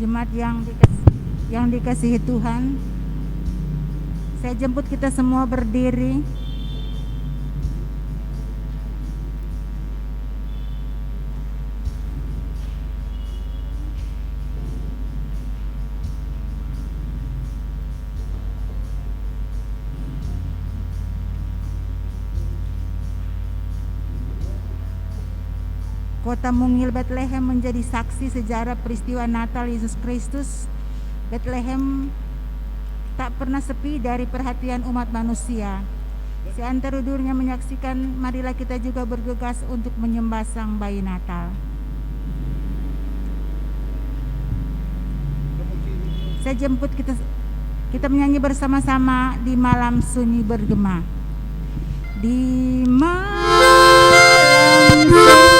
Jemaat yang dikasihi Tuhan, saya jemput kita semua berdiri. Kota mungil Bethlehem menjadi saksi sejarah peristiwa Natal Yesus Kristus. Bethlehem tak pernah sepi dari perhatian umat manusia. Seantero dunia menyaksikan, marilah kita juga bergegas untuk menyembah Sang Bayi Natal. Saya jemput kita menyanyi bersama-sama di malam sunyi bergema. Di malam sunyi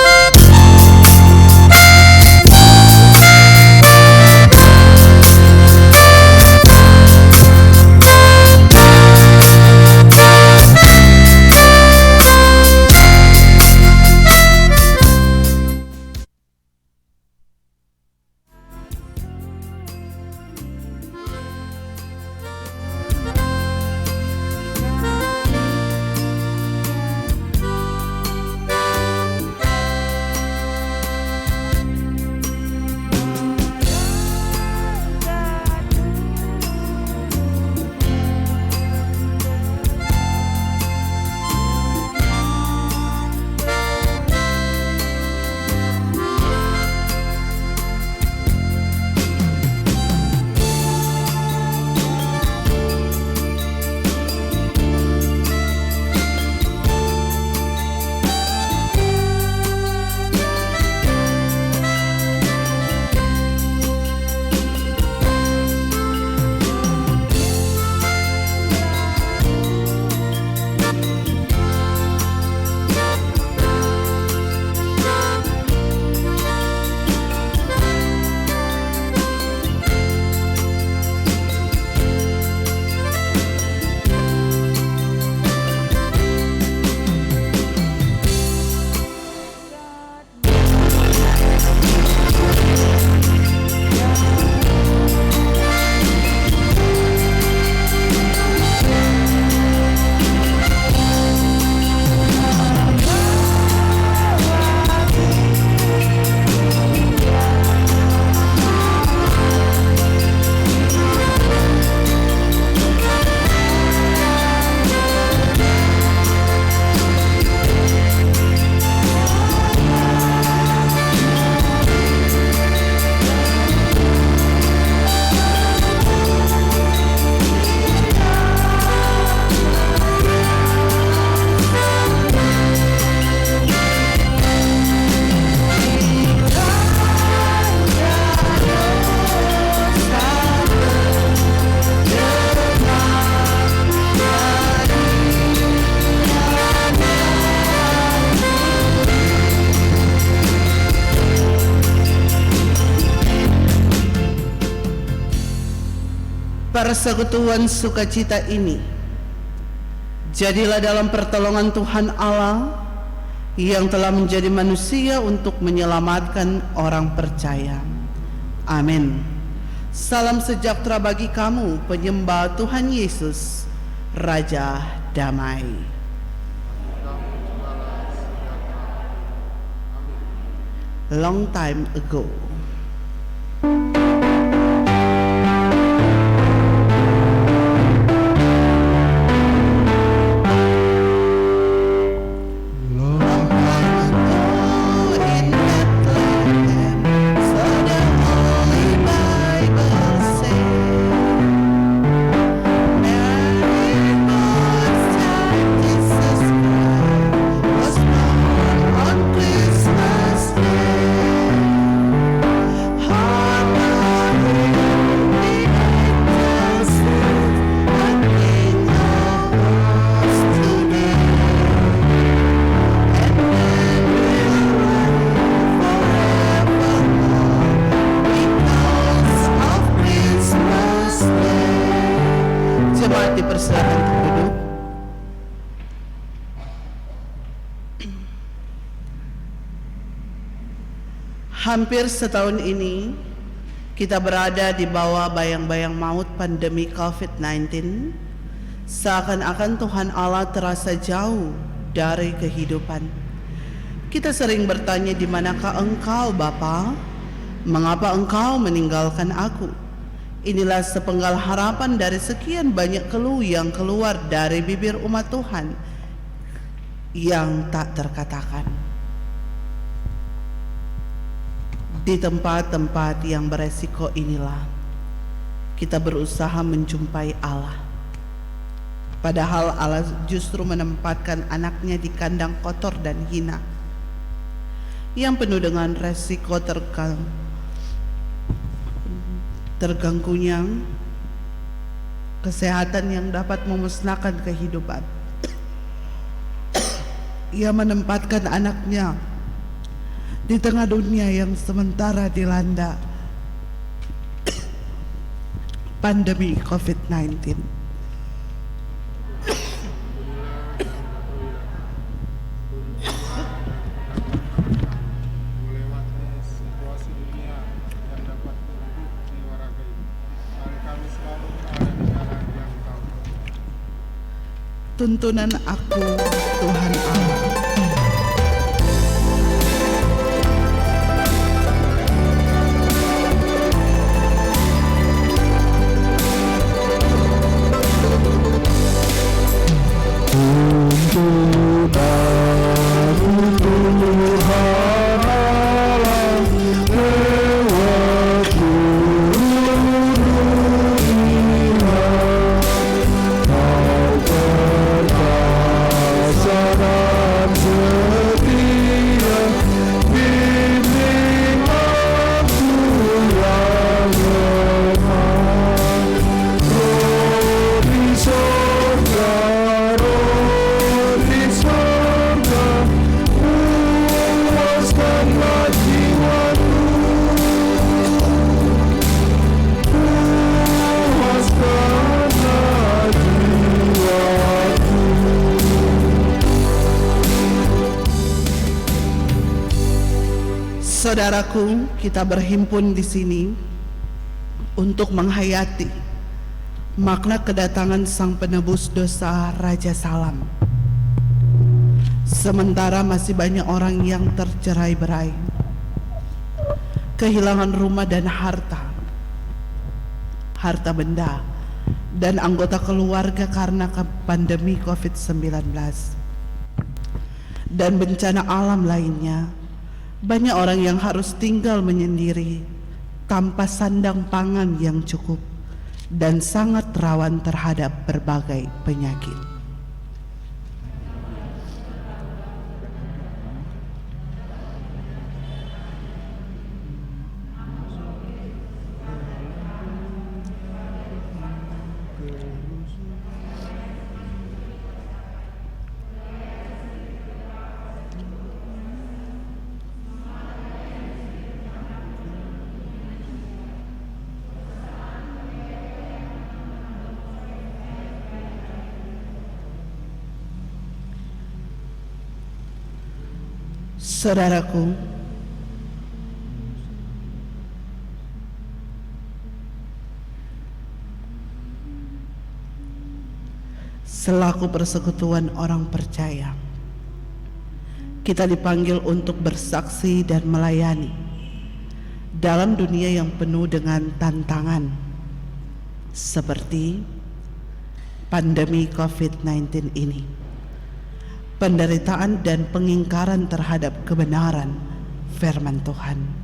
persekutuan sukacita ini, jadilah dalam pertolongan Tuhan Allah yang telah menjadi manusia untuk menyelamatkan orang percaya. Amin. Salam sejahtera bagi kamu, penyembah Tuhan Yesus, Raja Damai. Long time ago. Dipersilakan untuk duduk. Hampir setahun ini Kita berada di bawah bayang-bayang maut pandemi COVID-19. Seakan-akan Tuhan Allah terasa jauh dari kehidupan. Kita sering bertanya, di manakah Engkau, Bapa? Mengapa Engkau meninggalkan aku? Inilah sepenggal harapan dari sekian banyak keluh yang keluar dari bibir umat Tuhan yang tak terkatakan. Di tempat-tempat yang beresiko inilah kita berusaha menjumpai Allah. Padahal Allah justru menempatkan anaknya di kandang kotor dan hina yang penuh dengan resiko terganggunya kesehatan yang dapat memusnahkan kehidupan. Ia menempatkan anaknya di tengah dunia yang sementara dilanda pandemi COVID-19. Tuntunan aku, Tuhan Allah. Saudaraku, kita berhimpun di sini untuk menghayati makna kedatangan Sang Penebus dosa Raja Salam. Sementara masih banyak orang yang tercerai-berai, kehilangan rumah dan harta benda, dan anggota keluarga karena pandemi COVID-19 dan bencana alam lainnya. Banyak orang yang harus tinggal menyendiri tanpa sandang pangan yang cukup dan sangat rawan terhadap berbagai penyakit. Saudaraku, selaku persekutuan orang percaya, kita dipanggil untuk bersaksi dan melayani dalam dunia yang penuh dengan tantangan seperti pandemi COVID-19 ini. Penderitaan dan pengingkaran terhadap kebenaran firman Tuhan.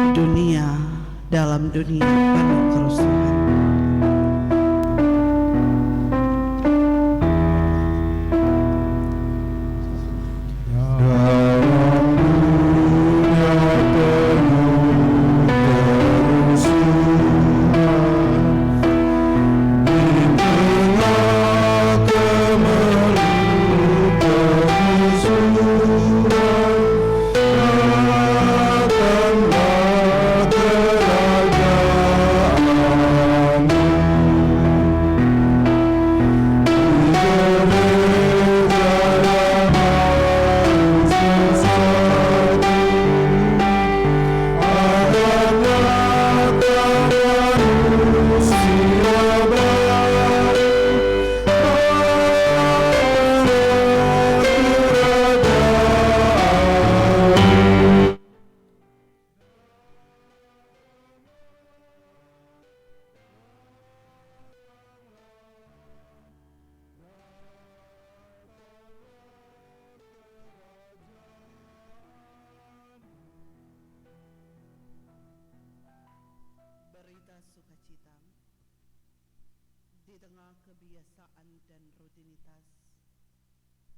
Dunia dalam dunia penuh kerusuhan. tengah kebiasaan dan rutinitas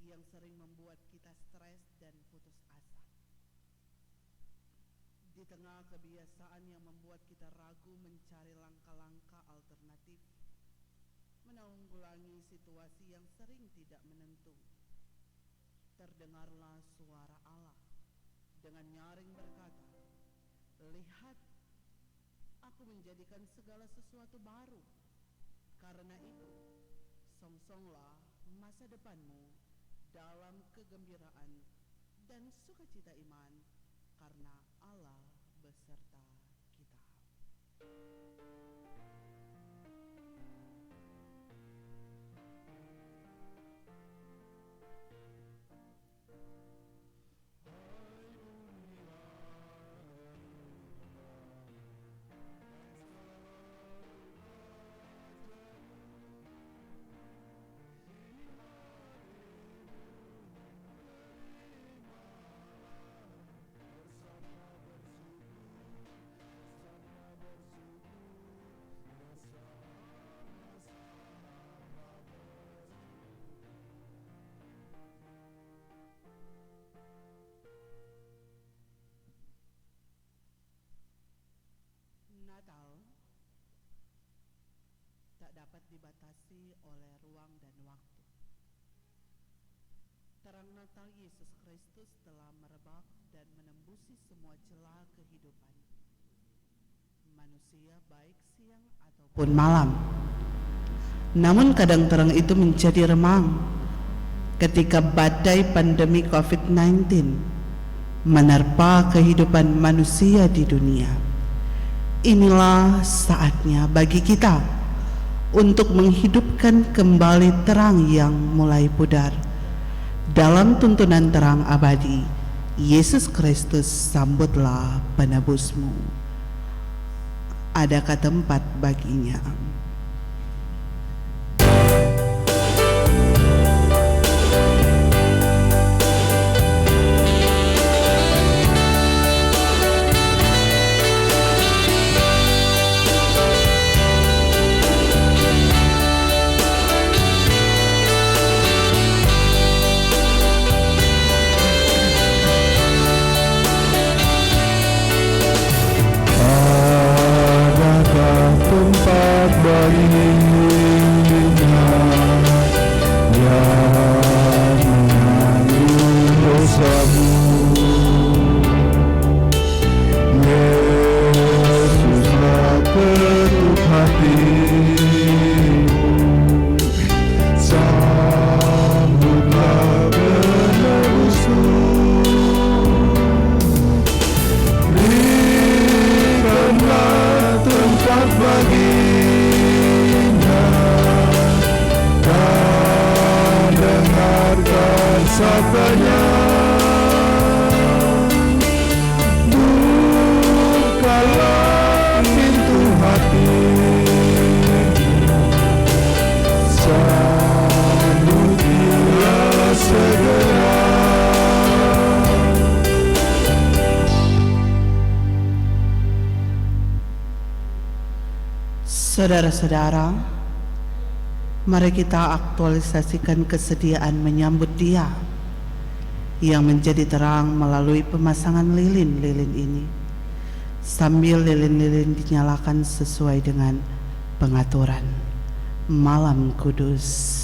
yang sering membuat kita stres dan putus asa. Di tengah kebiasaan yang membuat kita ragu mencari langkah-langkah alternatif, menanggulangi situasi yang sering tidak menentu, terdengarlah suara Allah dengan nyaring berkata, "Lihat, aku menjadikan segala sesuatu baru. Karena itu, songsonglah masa depanmu dalam kegembiraan dan sukacita iman, karena Allah beserta kita." Natal tak dapat dibatasi oleh ruang dan waktu. Terang Natal Yesus Kristus telah merebak dan menembusi semua celah kehidupan manusia, baik siang ataupun malam. Namun kadang terang itu menjadi remang ketika badai pandemi COVID-19 menerpa kehidupan manusia di dunia. Inilah saatnya bagi kita untuk menghidupkan kembali terang yang mulai pudar. Dalam tuntunan terang abadi, Yesus Kristus, sambutlah penebusmu. Adakah tempat baginya? Saudara-saudara, mari kita aktualisasikan kesediaan menyambut Dia yang menjadi terang melalui pemasangan lilin-lilin ini, sambil lilin-lilin dinyalakan sesuai dengan pengaturan Malam Kudus.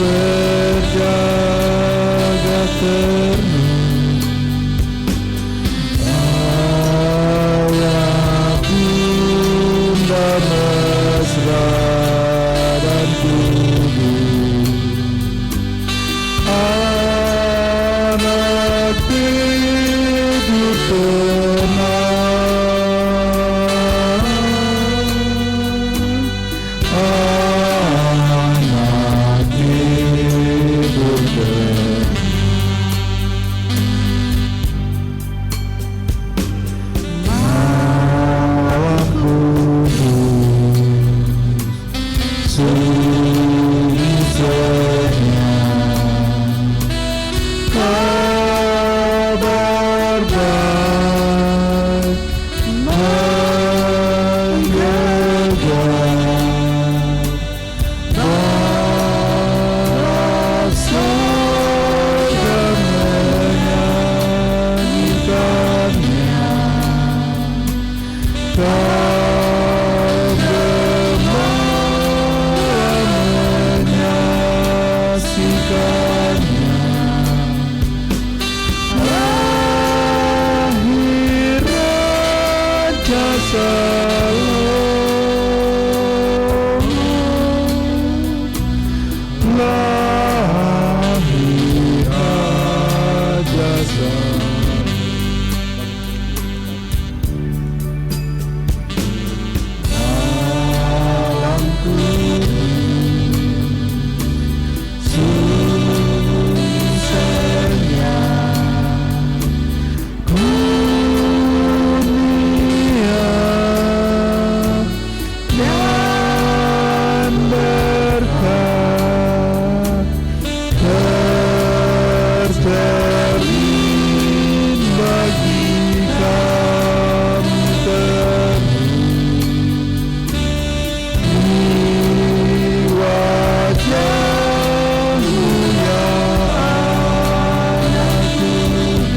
berjaga terus, ayah bunda mesra dan kudus, anak tidur tenang, anak tidur tenang. Malam kudus, sunyi senyap, kabar baik menggelegar, balas sorga menyanyikannya, kau gembala menyaksikannya. Lahir Raja Salomo, lahir Raja Salomo. Malam kudus, sunyi senyap, kurnia dan berkat terjalin bagi kami di wajah-Mu ya anak kudus,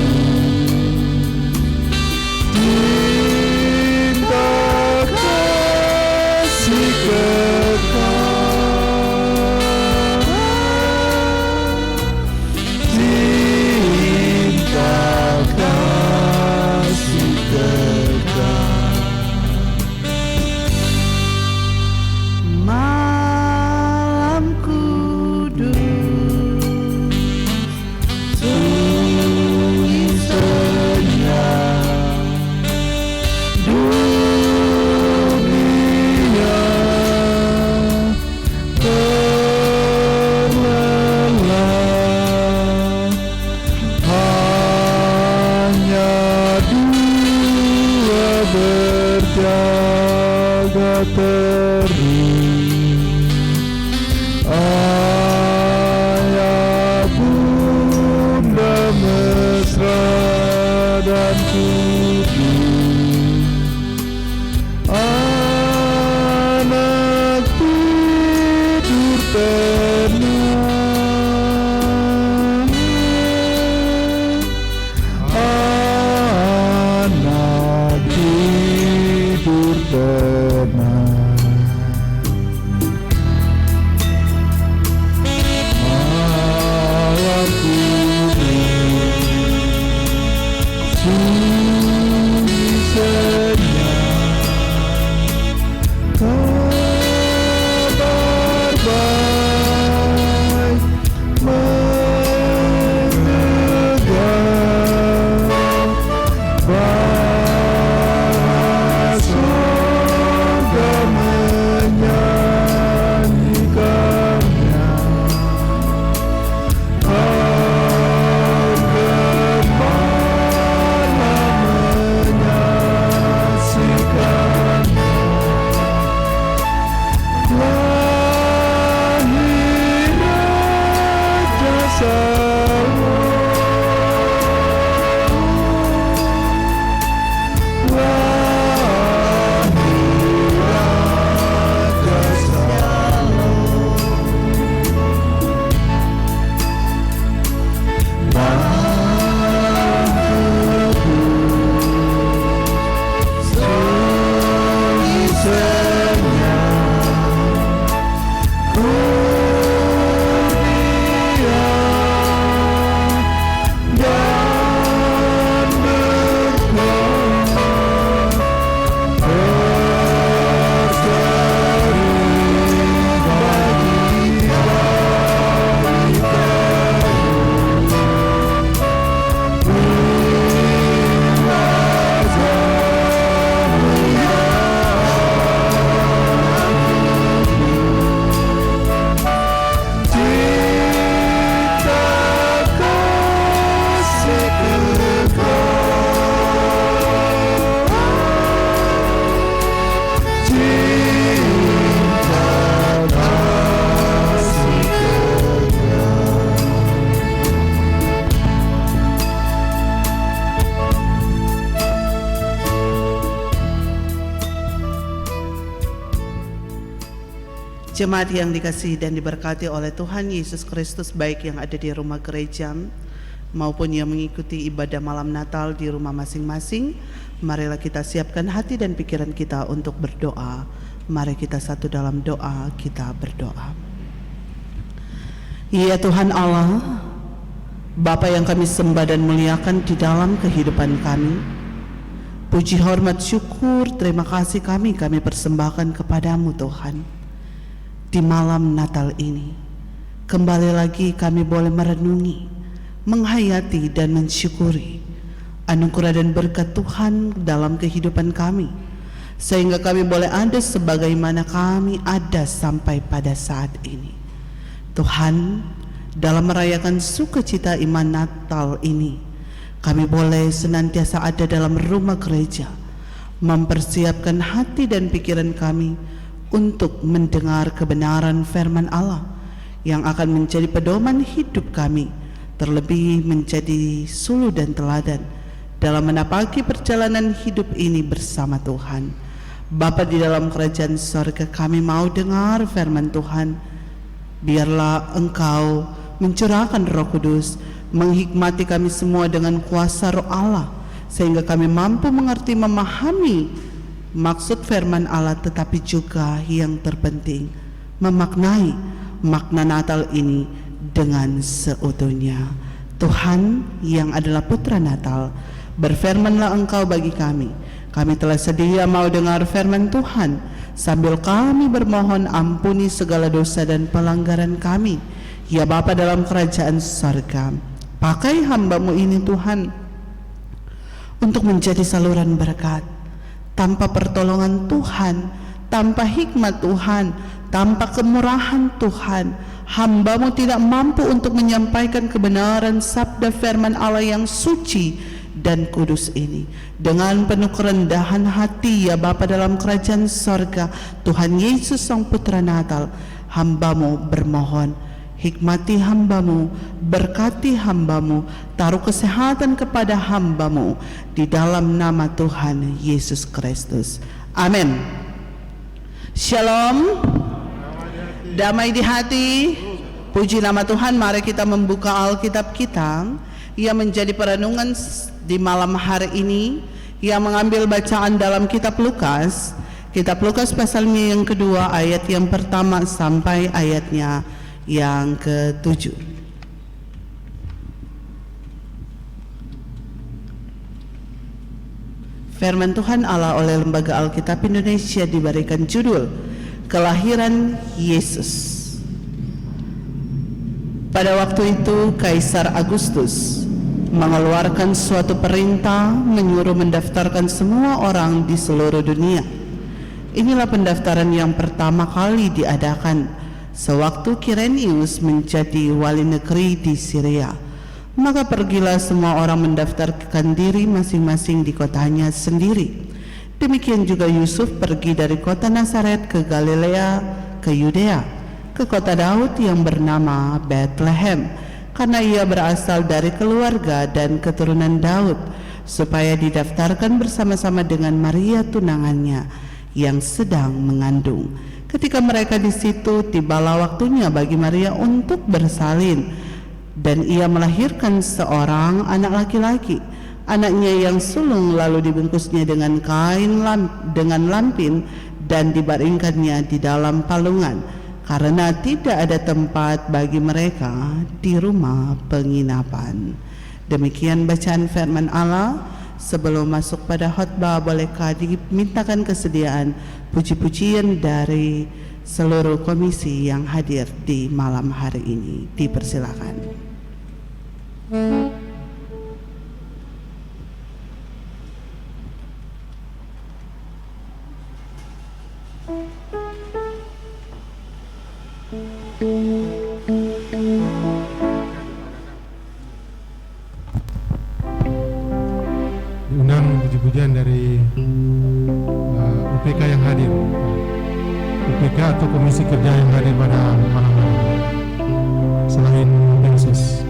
cinta kasih kekal, cinta kasih kekal. Malam kudus, Sunyi senyap, dunia terlelap, hanya dua berjaga terus, ayah bunda mesra dan kudus, anak tidur tenang, anak tidur tenang. Jemaat yang dikasihi dan diberkati oleh Tuhan Yesus Kristus, baik yang ada di rumah gereja maupun yang mengikuti ibadah malam Natal di rumah masing-masing, marilah kita siapkan hati dan pikiran kita untuk berdoa. Mari kita satu dalam doa, kita berdoa. Ya Tuhan Allah, Bapa yang kami sembah dan muliakan di dalam kehidupan kami, puji, hormat, syukur, terima kasih kami persembahkan kepadamu Tuhan. Di malam Natal ini, kembali lagi kami boleh merenungi, menghayati dan mensyukuri anugerah dan berkat Tuhan dalam kehidupan kami, sehingga kami boleh ada sebagaimana kami ada sampai pada saat ini. Tuhan, dalam merayakan sukacita iman Natal ini, kami boleh senantiasa ada dalam rumah gereja, mempersiapkan hati dan pikiran kami untuk mendengar kebenaran firman Allah yang akan menjadi pedoman hidup kami, terlebih menjadi suluh dan teladan dalam menapaki perjalanan hidup ini bersama Tuhan. Bapa di dalam kerajaan sorga, kami mau dengar firman Tuhan. Biarlah Engkau mencurahkan Roh Kudus, menghikmati kami semua dengan kuasa Roh Allah, sehingga kami mampu mengerti, memahami maksud firman Allah, tetapi juga yang terpenting memaknai makna Natal ini dengan seutuhnya. Tuhan yang adalah Putra Natal, berfirmanlah Engkau bagi kami. Kami telah sedia mau dengar firman Tuhan, sambil kami bermohon ampuni segala dosa dan pelanggaran kami. Ya Bapa dalam kerajaan sorga, pakai hamba-Mu ini Tuhan untuk menjadi saluran berkat. Tanpa pertolongan Tuhan, tanpa hikmat Tuhan, tanpa kemurahan Tuhan, hamba-Mu tidak mampu untuk menyampaikan kebenaran sabda firman Allah yang suci dan kudus ini. Dengan penuh kerendahan hati ya Bapa dalam kerajaan sorga, Tuhan Yesus Sang Putra Natal, hamba-Mu bermohon, hikmati hamba-Mu, berkati hamba-Mu, taruh kesehatan kepada hamba-Mu di dalam nama Tuhan Yesus Kristus. Amin. Shalom, damai di hati, puji nama Tuhan. Mari kita membuka Alkitab kita yang menjadi perenungan di malam hari ini, yang mengambil bacaan dalam kitab Lukas. Kitab Lukas pasalnya yang kedua, ayat yang pertama sampai ayatnya yang ke-7. Firman Tuhan Allah oleh Lembaga Alkitab Indonesia diberikan judul Kelahiran Yesus. Pada waktu itu Kaisar Agustus mengeluarkan suatu perintah menyuruh mendaftarkan semua orang di seluruh dunia. Inilah pendaftaran yang pertama kali diadakan sewaktu Kirenius menjadi wali negeri di Syria. Maka pergilah semua orang mendaftarkan diri masing-masing di kotanya sendiri. Demikian juga Yusuf pergi dari kota Nazaret ke Galilea, ke Yudea, ke kota Daud yang bernama Bethlehem, karena ia berasal dari keluarga dan keturunan Daud, supaya didaftarkan bersama-sama dengan Maria tunangannya yang sedang mengandung. Ketika mereka di situ, tibalah waktunya bagi Maria untuk bersalin, dan ia melahirkan seorang anak laki-laki. Anaknya yang sulung lalu dibungkusnya dengan kain dengan lampin dan dibaringkannya di dalam palungan, karena tidak ada tempat bagi mereka di rumah penginapan. Demikian bacaan firman Allah. Sebelum masuk pada khotbah, bolehkah dimintakan kesediaan puji-pujian dari seluruh komisi yang hadir di malam hari ini. Dipersilakan. Diundang puji-pujian dari UPK yang hadir, UPK atau Komisi Kerja yang hadir pada malam hari ini. Selain Yesus.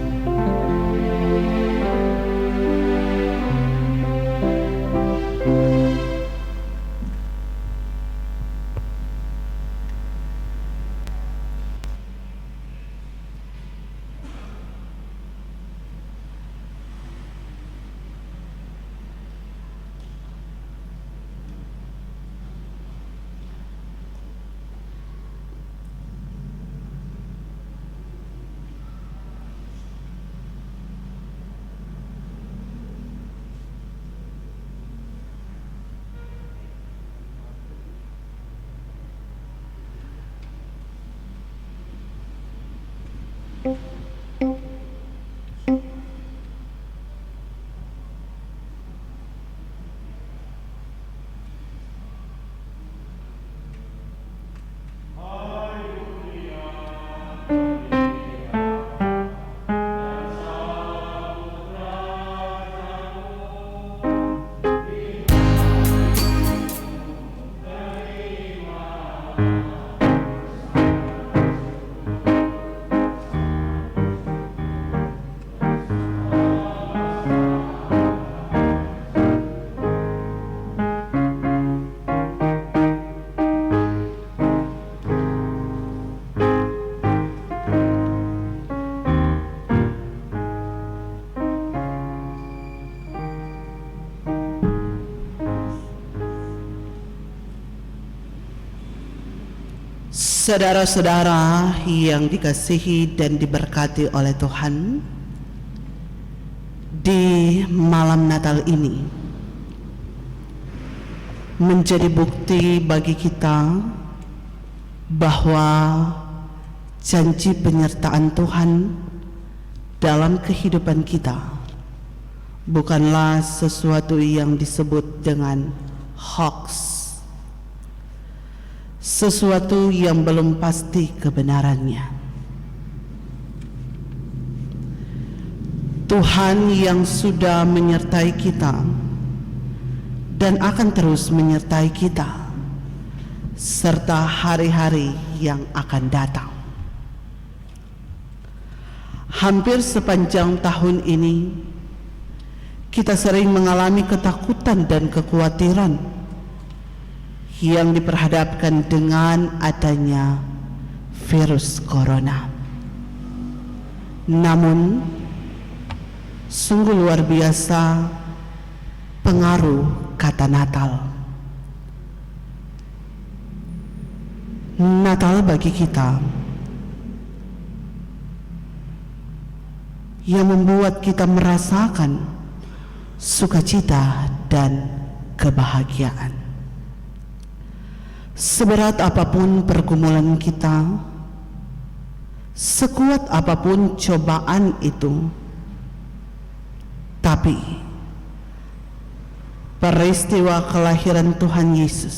Saudara-saudara yang dikasihi dan diberkati oleh Tuhan, di malam Natal ini menjadi bukti bagi kita bahwa janji penyertaan Tuhan dalam kehidupan kita bukanlah sesuatu yang disebut dengan hoax, sesuatu yang belum pasti kebenarannya. Tuhan yang sudah menyertai kita dan akan terus menyertai kita serta hari-hari yang akan datang. Hampir sepanjang tahun ini kita sering mengalami ketakutan dan kekhawatiran yang diperhadapkan dengan adanya virus corona. Namun, sungguh luar biasa pengaruh kata Natal. Natal bagi kita yang membuat kita merasakan sukacita dan kebahagiaan. Seberat apapun pergumulan kita, sekuat apapun cobaan itu, tapi peristiwa kelahiran Tuhan Yesus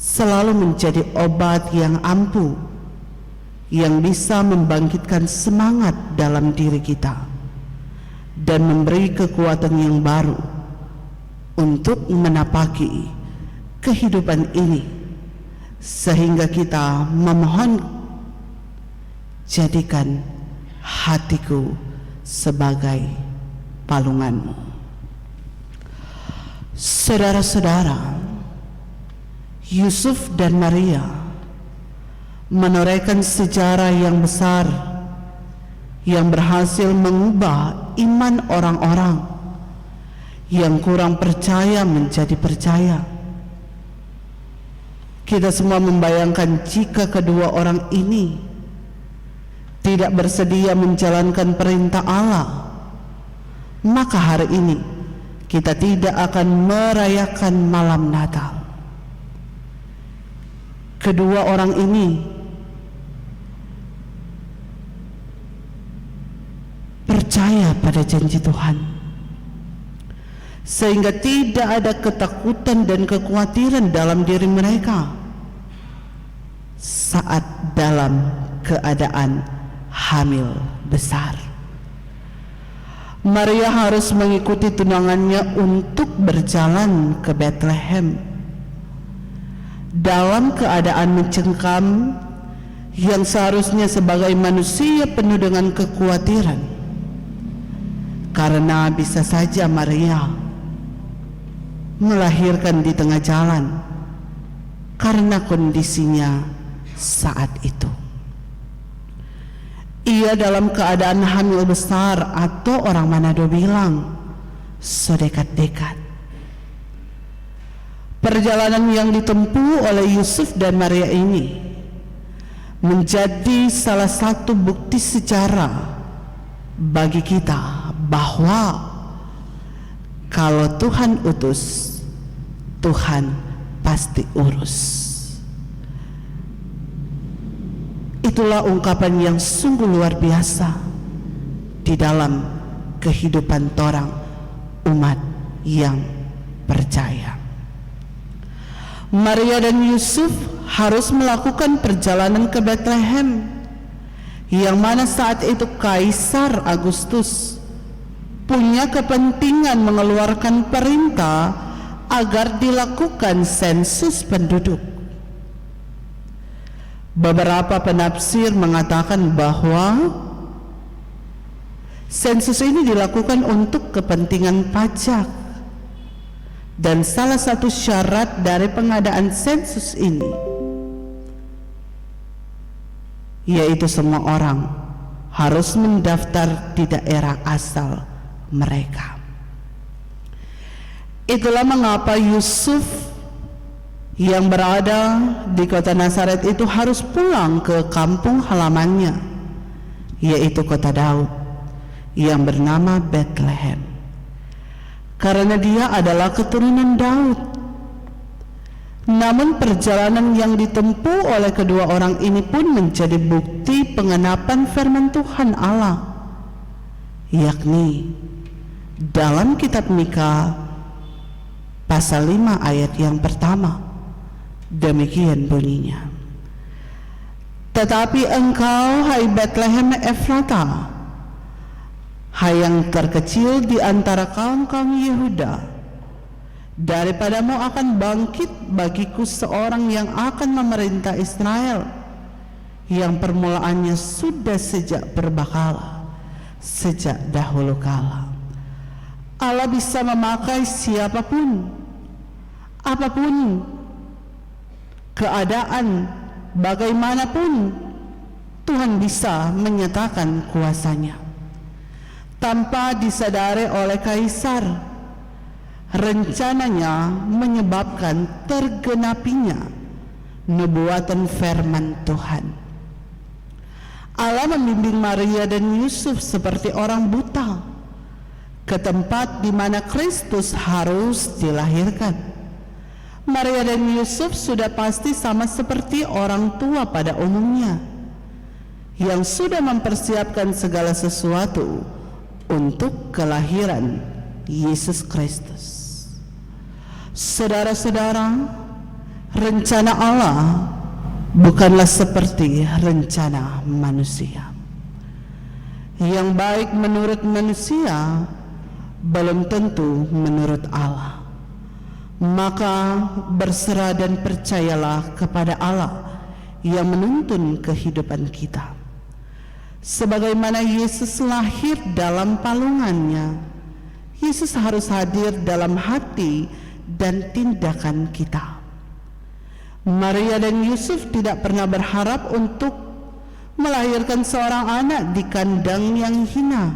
selalu menjadi obat yang ampuh, yang bisa membangkitkan semangat dalam diri kita dan memberi kekuatan yang baru untuk menapaki kehidupan ini, sehingga kita memohon, jadikan hatiku sebagai palunganmu. Saudara-saudara, Yusuf dan Maria menorehkan sejarah yang besar yang berhasil mengubah iman orang-orang yang kurang percaya menjadi percaya. Kita semua membayangkan jika kedua orang ini tidak bersedia menjalankan perintah Allah, maka hari ini kita tidak akan merayakan malam Natal. Kedua orang ini percaya pada janji Tuhan, sehingga tidak ada ketakutan dan kekhawatiran dalam diri mereka saat dalam keadaan hamil besar. Maria harus mengikuti tunangannya untuk berjalan ke Bethlehem dalam keadaan mencengkam yang seharusnya sebagai manusia penuh dengan kekhawatiran, karena bisa saja Maria melahirkan di tengah jalan karena kondisinya saat itu. Ia dalam keadaan hamil besar, atau orang Manado bilang sedekat-dekat. Perjalanan yang ditempuh oleh Yusuf dan Maria ini menjadi salah satu bukti sejarah bagi kita bahwa kalau Tuhan utus, Tuhan pasti urus. Itulah ungkapan yang sungguh luar biasa di dalam kehidupan orang umat yang percaya. Maria dan Yusuf harus melakukan perjalanan ke Bethlehem, yang mana saat itu Kaisar Agustus punya kepentingan mengeluarkan perintah agar dilakukan sensus penduduk. Beberapa penafsir mengatakan bahwa sensus ini dilakukan untuk kepentingan pajak, dan salah satu syarat dari pengadaan sensus ini yaitu semua orang harus mendaftar di daerah asal mereka. Itulah mengapa Yusuf yang berada di kota Nazaret itu harus pulang ke kampung halamannya, yaitu kota Daud, yang bernama Bethlehem, karena dia adalah keturunan Daud. Namun perjalanan yang ditempuh oleh kedua orang ini pun menjadi bukti pengenapan firman Tuhan Allah, yakni dalam kitab Mika pasal 5 ayat yang pertama. Demikian bunyinya, tetapi engkau, hai Bethlehem Efrata, hai yang terkecil di antara kaum-kaum Yehuda, daripadamu akan bangkit bagiku seorang yang akan memerintah Israel, yang permulaannya sudah sejak berbakala, sejak dahulu kala. Allah bisa memakai siapapun, apapun keadaan, bagaimanapun Tuhan bisa menyatakan kuasanya. Tanpa disadari oleh kaisar, rencananya menyebabkan tergenapinya nubuatan firman Tuhan. Allah membimbing Maria dan Yusuf seperti orang buta ke tempat di mana Kristus harus dilahirkan. Maria dan Yusuf sudah pasti sama seperti orang tua pada umumnya, yang sudah mempersiapkan segala sesuatu untuk kelahiran Yesus Kristus. Saudara-saudara, rencana Allah bukanlah seperti rencana manusia. Yang baik menurut manusia belum tentu menurut Allah. Maka berserah dan percayalah kepada Allah yang menuntun kehidupan kita. Sebagaimana Yesus lahir dalam palungannya, Yesus harus hadir dalam hati dan tindakan kita. Maria dan Yusuf tidak pernah berharap untuk melahirkan seorang anak di kandang yang hina,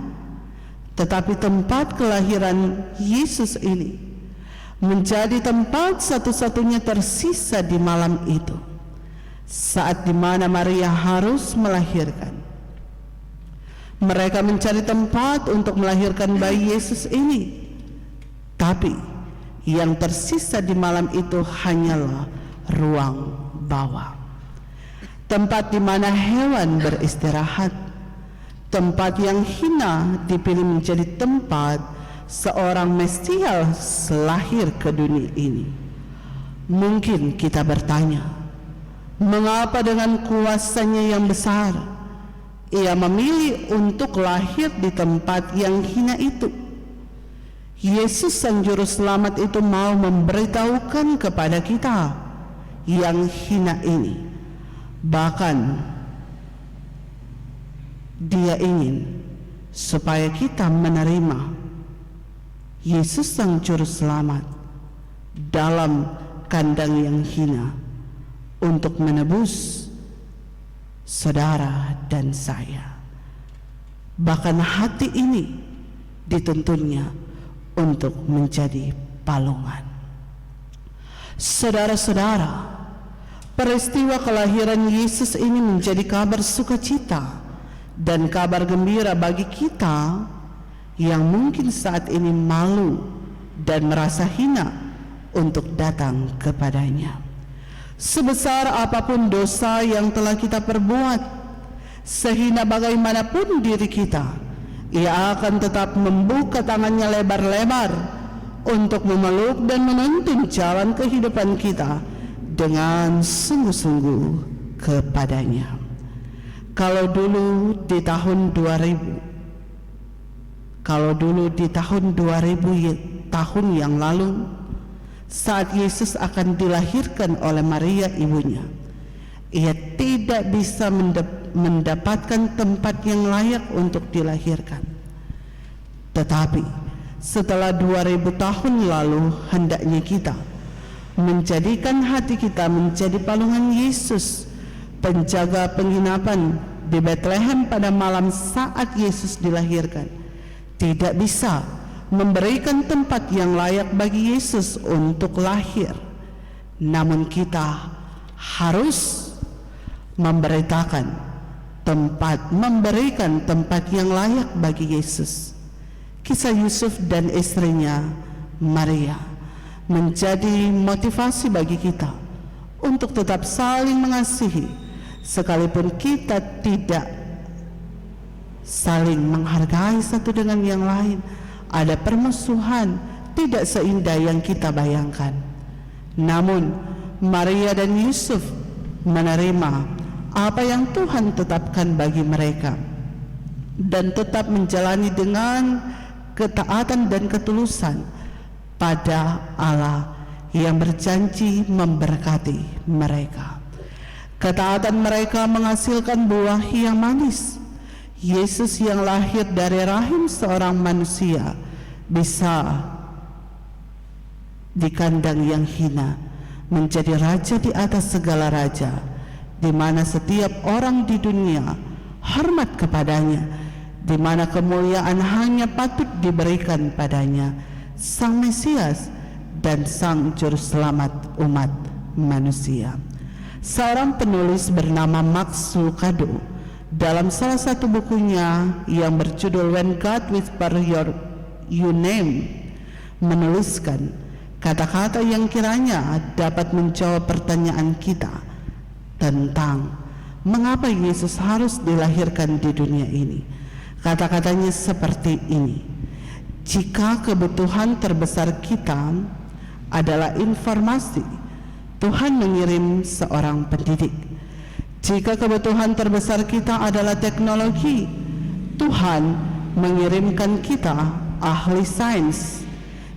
tetapi tempat kelahiran Yesus ini menjadi tempat satu-satunya tersisa di malam itu, saat dimana Maria harus melahirkan. Mereka mencari tempat untuk melahirkan bayi Yesus ini, tapi yang tersisa di malam itu hanyalah ruang bawah, tempat di mana hewan beristirahat. Tempat yang hina dipilih menjadi tempat seorang Mesias lahir ke dunia ini. Mungkin kita bertanya, mengapa dengan kuasanya yang besar Ia memilih untuk lahir di tempat yang hina itu? Yesus Sang Juru Selamat itu mau memberitahukan kepada kita yang hina ini. Bahkan Dia ingin supaya kita menerima Yesus Sang Juru Selamat dalam kandang yang hina untuk menebus saudara dan saya. Bahkan hati ini dituntunnya untuk menjadi palungan. Saudara-saudara, peristiwa kelahiran Yesus ini menjadi kabar sukacita dan kabar gembira bagi kita yang mungkin saat ini malu dan merasa hina untuk datang kepadanya. Sebesar apapun dosa yang telah kita perbuat, sehina bagaimanapun diri kita, Ia akan tetap membuka tangannya lebar-lebar untuk memeluk dan menuntun jalan kehidupan kita dengan sungguh-sungguh kepadanya. Kalau dulu di tahun 2000 tahun yang lalu, saat Yesus akan dilahirkan oleh Maria ibunya, Ia tidak bisa mendapatkan tempat yang layak untuk dilahirkan. Tetapi setelah 2000 tahun lalu, hendaknya kita menjadikan hati kita menjadi palungan Yesus, penjaga penginapan di Bethlehem pada malam saat Yesus dilahirkan. Tidak bisa memberikan tempat yang layak bagi Yesus untuk lahir, namun kita harus memberikan tempat yang layak bagi Yesus. Kisah Yusuf dan istrinya Maria menjadi motivasi bagi kita untuk tetap saling mengasihi, sekalipun kita tidak saling menghargai satu dengan yang lain. Ada permusuhan, tidak seindah yang kita bayangkan. Namun Maria dan Yusuf menerima apa yang Tuhan tetapkan bagi mereka dan tetap menjalani dengan ketaatan dan ketulusan pada Allah yang berjanji memberkati mereka. Ketaatan mereka menghasilkan buah yang manis. Yesus yang lahir dari rahim seorang manusia bisa di kandang yang hina menjadi raja di atas segala raja, di mana setiap orang di dunia hormat kepadanya, di mana kemuliaan hanya patut diberikan padanya, Sang Mesias dan Sang Juru Selamat umat manusia. Seorang penulis bernama Max Lucado dalam salah satu bukunya yang berjudul When God Whisper Your Name menuliskan kata-kata yang kiranya dapat menjawab pertanyaan kita tentang mengapa Yesus harus dilahirkan di dunia ini. Kata-katanya seperti ini: jika kebutuhan terbesar kita adalah informasi, Tuhan mengirim seorang pendidik. Jika kebutuhan terbesar kita adalah teknologi, Tuhan mengirimkan kita ahli sains.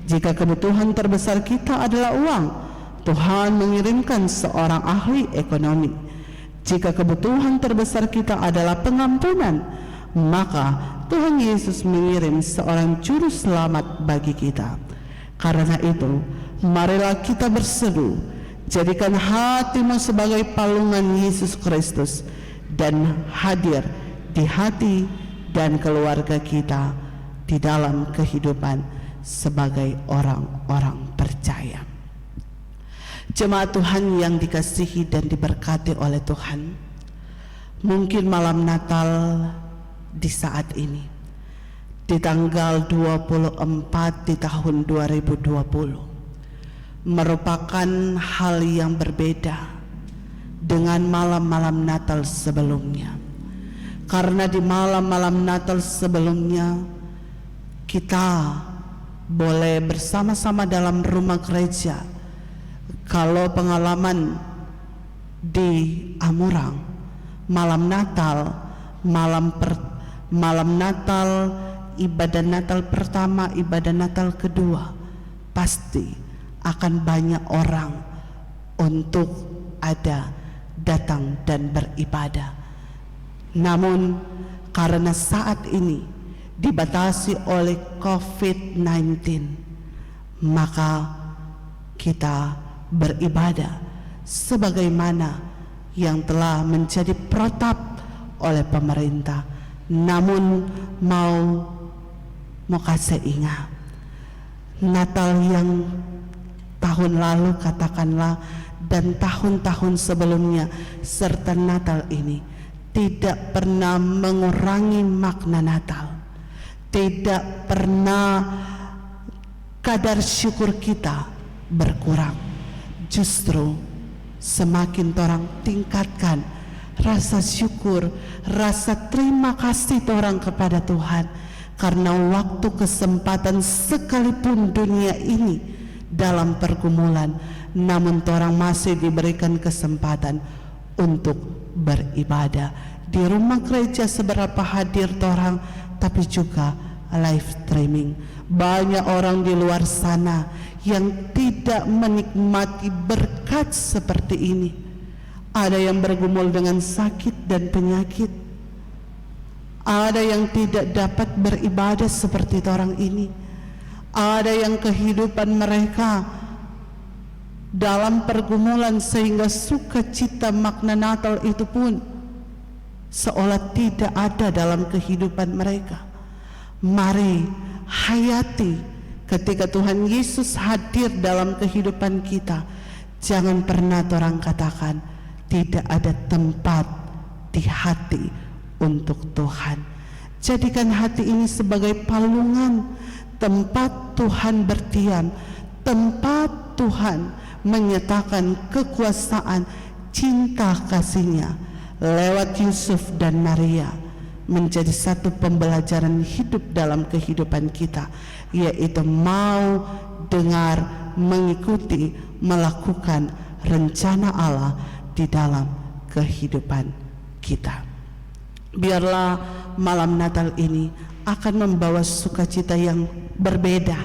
Jika kebutuhan terbesar kita adalah uang, Tuhan mengirimkan seorang ahli ekonomi. Jika kebutuhan terbesar kita adalah pengampunan, maka Tuhan Yesus mengirim seorang juru selamat bagi kita. Karena itu, marilah kita berseru, jadikan hatimu sebagai palungan Yesus Kristus dan hadir di hati dan keluarga kita di dalam kehidupan sebagai orang-orang percaya. Jemaat Tuhan yang dikasihi dan diberkati oleh Tuhan, mungkin malam Natal di saat ini, di tanggal 24 di tahun 2020, merupakan hal yang berbeda dengan malam-malam Natal sebelumnya. Karena di malam-malam Natal sebelumnya, kita boleh bersama-sama dalam rumah gereja. Kalau pengalaman di Amurang, malam Natal, malam Natal, ibadah Natal pertama, ibadah Natal kedua, pasti akan banyak orang untuk datang dan beribadah. Namun karena saat ini dibatasi oleh COVID-19, maka kita beribadah sebagaimana yang telah menjadi protap oleh pemerintah. Namun mau kasih ingat, Natal yang tahun lalu katakanlah dan tahun-tahun sebelumnya serta Natal ini tidak pernah mengurangi makna Natal. Tidak pernah kadar syukur kita berkurang. Justru semakin orang tingkatkan rasa syukur, rasa terima kasih orang kepada Tuhan. Karena waktu kesempatan sekalipun dunia ini dalam pergumulan, namun orang masih diberikan kesempatan untuk beribadah di rumah gereja. Seberapa hadir orang, tapi juga live streaming. Banyak orang di luar sana yang tidak menikmati berkat seperti ini. Ada yang bergumul dengan sakit dan penyakit. Ada yang tidak dapat beribadah seperti orang ini. Ada yang kehidupan mereka dalam pergumulan sehingga sukacita makna Natal itu pun seolah tidak ada dalam kehidupan mereka. Mari hayati ketika Tuhan Yesus hadir dalam kehidupan kita. Jangan pernah orang katakan tidak ada tempat di hati untuk Tuhan. Jadikan hati ini sebagai palungan, tempat Tuhan berdiam, tempat Tuhan menyatakan kekuasaan cinta kasih-Nya lewat Yusuf dan Maria, menjadi satu pembelajaran hidup dalam kehidupan kita, yaitu mau dengar, mengikuti, melakukan rencana Allah di dalam kehidupan kita. Biarlah malam Natal ini akan membawa sukacita yang berbeda,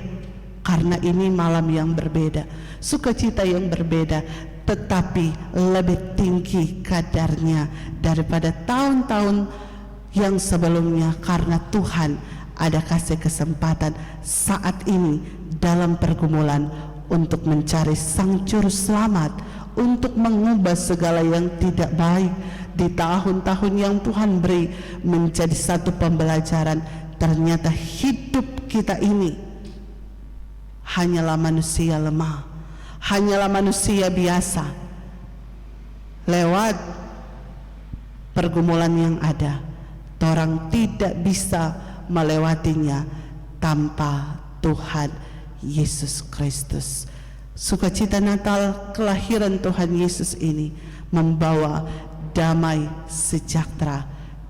karena ini malam yang berbeda, sukacita yang berbeda, tetapi lebih tinggi kadarnya daripada tahun-tahun yang sebelumnya, karena Tuhan ada kasih kesempatan saat ini dalam pergumulan untuk mencari Sang Juru Selamat, untuk mengubah segala yang tidak baik di tahun-tahun yang Tuhan beri, menjadi satu pembelajaran. Ternyata hidup kita ini hanyalah manusia lemah, hanyalah manusia biasa. Lewat pergumulan yang ada, orang tidak bisa melewatinya tanpa Tuhan Yesus Kristus. Sukacita Natal kelahiran Tuhan Yesus ini membawa damai sejahtera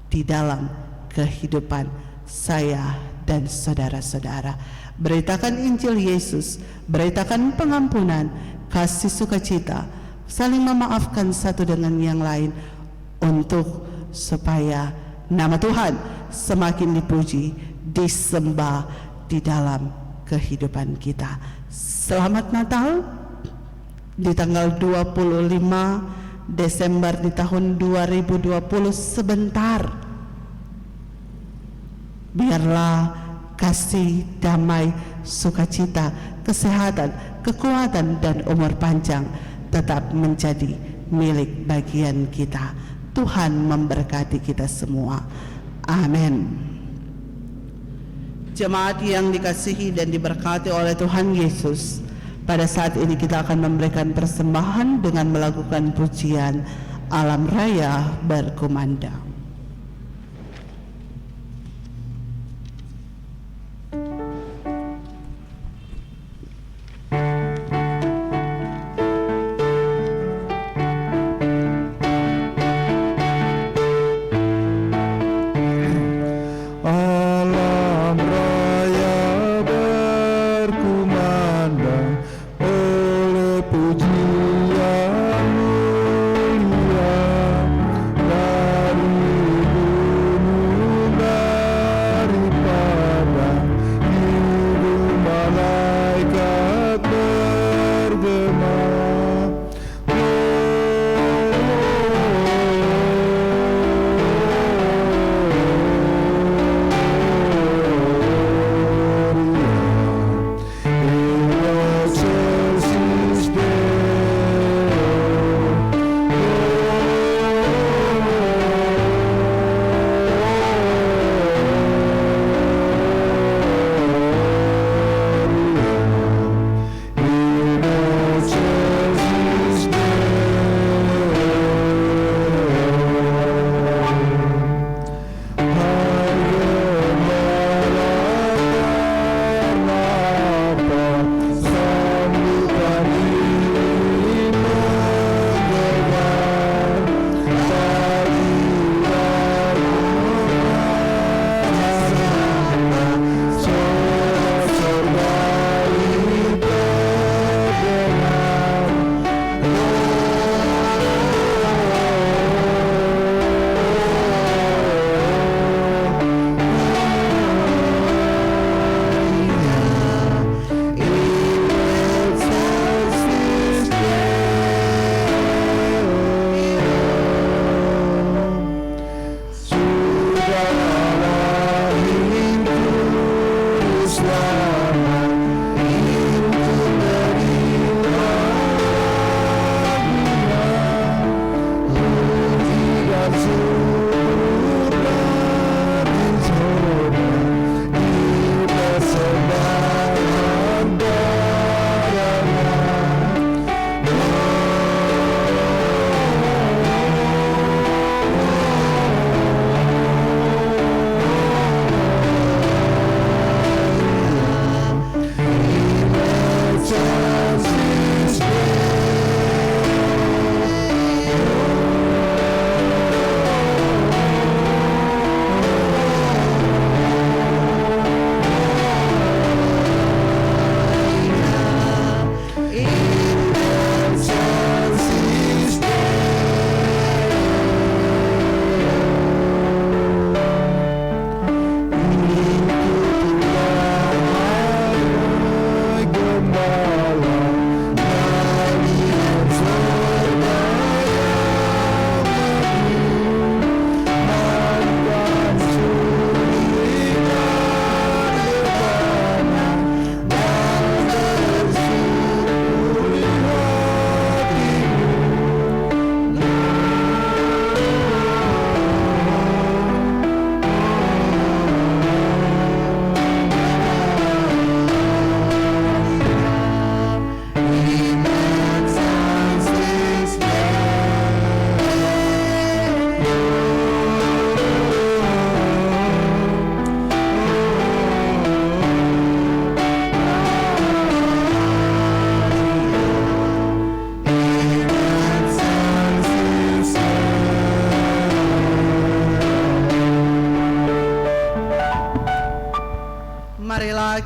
di dalam kehidupan saya dan saudara-saudara. Beritakan Injil Yesus, beritakan pengampunan, kasih sukacita, saling memaafkan satu dengan yang lain, untuk supaya nama Tuhan semakin dipuji, disembah di dalam kehidupan kita. Selamat Natal di tanggal 25 Desember di tahun 2020 sebentar. Biarlah kasih, damai, sukacita, kesehatan, kekuatan, dan umur panjang tetap menjadi milik bagian kita. Tuhan memberkati kita semua. Amin. Jemaat yang dikasihi dan diberkati oleh Tuhan Yesus, pada saat ini kita akan memberikan persembahan dengan melakukan pujian Alam Raya Berkumandang.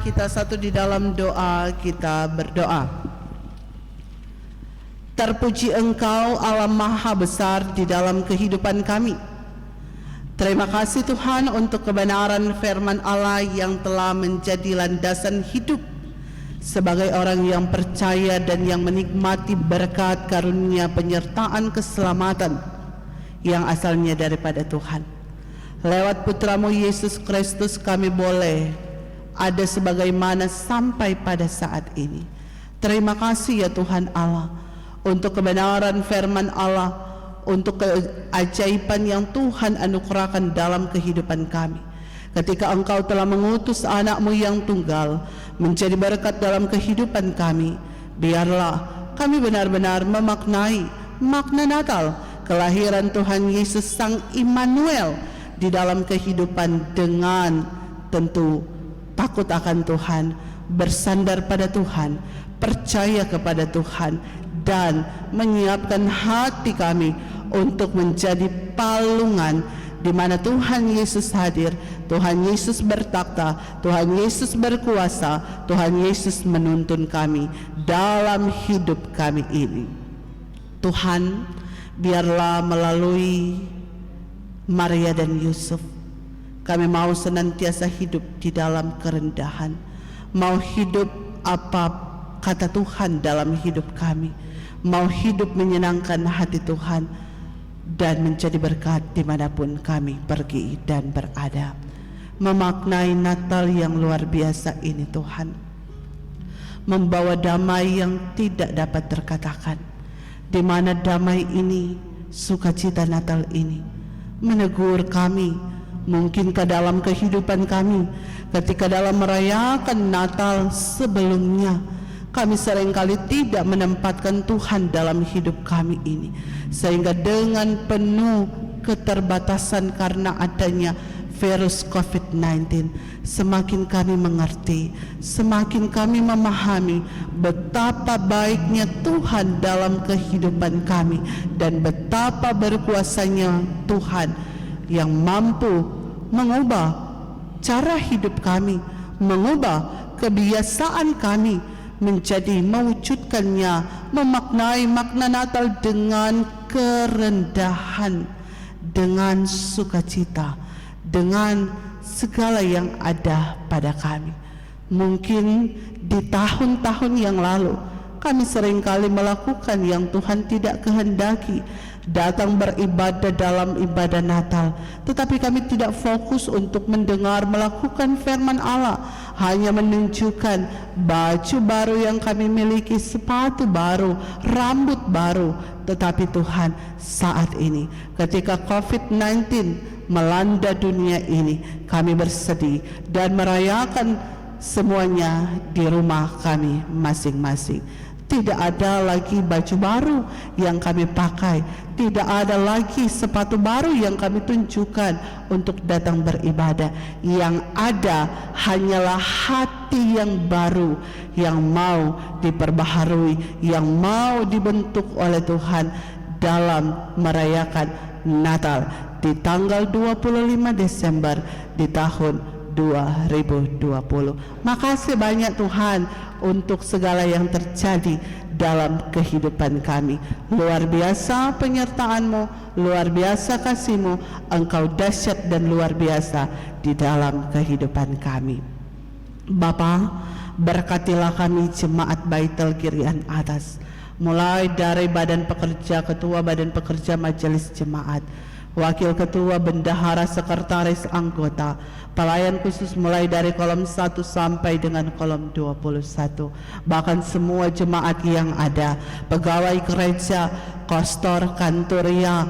kita satu di dalam doa, kita berdoa. Terpuji Engkau Allah Maha Besar di dalam kehidupan kami. Terima kasih Tuhan untuk kebenaran firman Allah yang telah menjadi landasan hidup sebagai orang yang percaya dan yang menikmati berkat karunia penyertaan keselamatan yang asalnya daripada Tuhan. Lewat putramu Yesus Kristus kami boleh ada sebagaimana sampai pada saat ini. Terima kasih ya Tuhan Allah untuk kebenaran firman Allah, untuk keajaiban yang Tuhan anugerahkan dalam kehidupan kami. Ketika Engkau telah mengutus anak-Mu yang tunggal menjadi berkat dalam kehidupan kami, biarlah kami benar-benar memaknai makna Natal, kelahiran Tuhan Yesus Sang Immanuel di dalam kehidupan dengan tentu takut akan Tuhan, bersandar pada Tuhan, percaya kepada Tuhan, dan menyiapkan hati kami untuk menjadi palungan di mana Tuhan Yesus hadir, Tuhan Yesus bertakhta, Tuhan Yesus berkuasa, Tuhan Yesus menuntun kami dalam hidup kami ini. Tuhan, biarlah melalui Maria dan Yusuf, kami mau senantiasa hidup di dalam kerendahan, mau hidup apa kata Tuhan dalam hidup kami, mau hidup menyenangkan hati Tuhan, dan menjadi berkat dimanapun kami pergi dan berada. Memaknai Natal yang luar biasa ini Tuhan, membawa damai yang tidak dapat terkatakan, di mana damai ini, sukacita Natal ini menegur kami, mungkin ke dalam kehidupan kami, ketika dalam merayakan Natal sebelumnya kami seringkali tidak menempatkan Tuhan dalam hidup kami ini, sehingga dengan penuh keterbatasan karena adanya virus COVID-19, semakin kami mengerti, semakin kami memahami betapa baiknya Tuhan dalam kehidupan kami, dan betapa berkuasanya Tuhan yang mampu mengubah cara hidup kami, mengubah kebiasaan kami menjadi mewujudkannya, memaknai makna Natal dengan kerendahan, dengan sukacita, dengan segala yang ada pada kami. Mungkin di tahun-tahun yang lalu kami seringkali melakukan yang Tuhan tidak kehendaki, datang beribadah dalam ibadah Natal, tetapi kami tidak fokus untuk mendengar, melakukan firman Allah, hanya menunjukkan baju baru yang kami miliki, sepatu baru, rambut baru. Tetapi Tuhan, saat ini ketika COVID-19 melanda dunia ini, kami bersedih dan merayakan semuanya di rumah kami masing-masing. Tidak ada lagi baju baru yang kami pakai, tidak ada lagi sepatu baru yang kami tunjukkan untuk datang beribadah. Yang ada hanyalah hati yang baru, yang mau diperbaharui, yang mau dibentuk oleh Tuhan dalam merayakan Natal di tanggal 25 Desember di tahun 2020. Makasih banyak Tuhan untuk segala yang terjadi dalam kehidupan kami. Luar biasa penyertaan-Mu, luar biasa kasih-Mu, Engkau dahsyat dan luar biasa di dalam kehidupan kami. Bapa, berkatilah kami jemaat Baitul Kirian Atas, mulai dari badan pekerja, ketua badan pekerja majelis jemaat, wakil ketua, bendahara, sekretaris, anggota, pelayan khusus mulai dari kolom 1 sampai dengan kolom 21, bahkan semua jemaat yang ada, pegawai gereja, kostor, kantoria,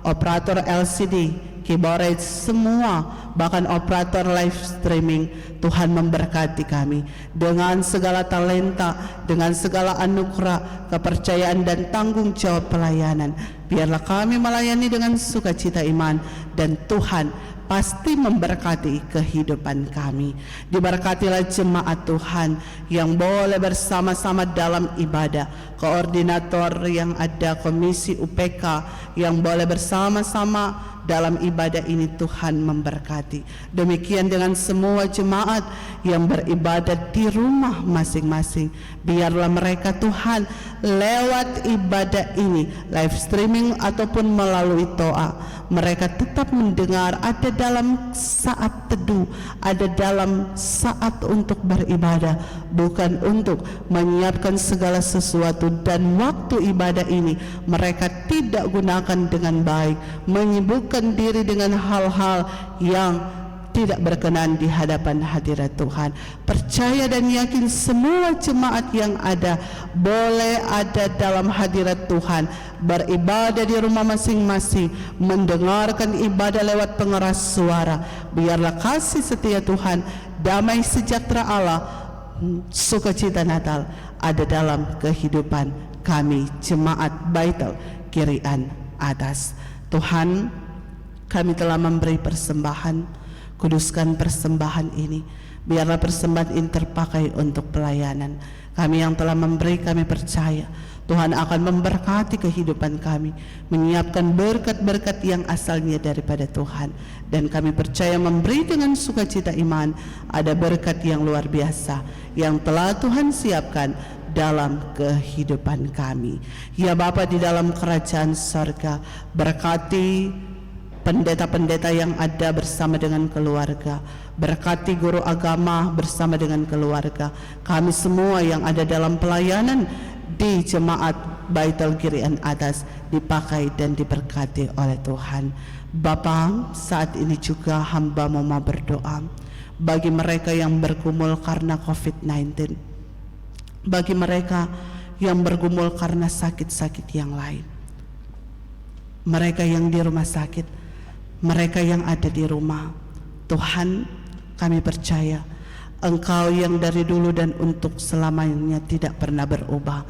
operator LCD, keyboard, semua, bahkan operator live streaming. Tuhan memberkati kami dengan segala talenta, dengan segala anugerah, kepercayaan dan tanggung jawab pelayanan. Biarlah kami melayani dengan sukacita iman, dan Tuhan pasti memberkati kehidupan kami. Diberkatilah jemaat Tuhan yang boleh bersama-sama dalam ibadah. koordinator yang ada, komisi UPK yang boleh bersama-sama dalam ibadah ini. Tuhan memberkati. Demikian dengan semua jemaat yang beribadat di rumah masing-masing. Biarlah mereka Tuhan lewat ibadah ini, live streaming ataupun melalui toa, mereka tetap mendengar, ada dalam saat teduh, ada dalam saat untuk beribadah, bukan untuk menyiapkan segala sesuatu. Dan waktu ibadah ini mereka tidak gunakan dengan baik, menyibukkan diri dengan hal-hal yang tidak berkenan di hadapan hadirat Tuhan. Percaya dan yakin semua jemaat yang ada boleh ada dalam hadirat Tuhan, beribadah di rumah masing-masing, mendengarkan ibadah lewat pengeras suara. Biarlah kasih setia Tuhan, damai sejahtera Allah, sukacita Natal ada dalam kehidupan kami jemaat Baitul Kirian Atas. Tuhan, kami telah memberi persembahan. Kuduskan persembahan ini, biarlah persembahan ini terpakai untuk pelayanan. Kami yang telah memberi, kami percaya Tuhan akan memberkati kehidupan kami, menyiapkan berkat-berkat yang asalnya daripada Tuhan. Dan kami percaya memberi dengan sukacita iman, ada berkat yang luar biasa yang telah Tuhan siapkan dalam kehidupan kami. Ya Bapa di dalam kerajaan sorga, berkati pendeta-pendeta yang ada bersama dengan keluarga, berkati guru agama bersama dengan keluarga, kami semua yang ada dalam pelayanan di jemaat Baitul Kirian Atas dipakai dan diberkati oleh Tuhan. Bapa, saat ini juga hamba-Mu mau berdoa bagi mereka yang bergumul karena COVID-19, bagi mereka yang bergumul karena sakit-sakit yang lain, mereka yang di rumah sakit, mereka yang ada di rumah. Tuhan, kami percaya Engkau yang dari dulu dan untuk selamanya tidak pernah berubah.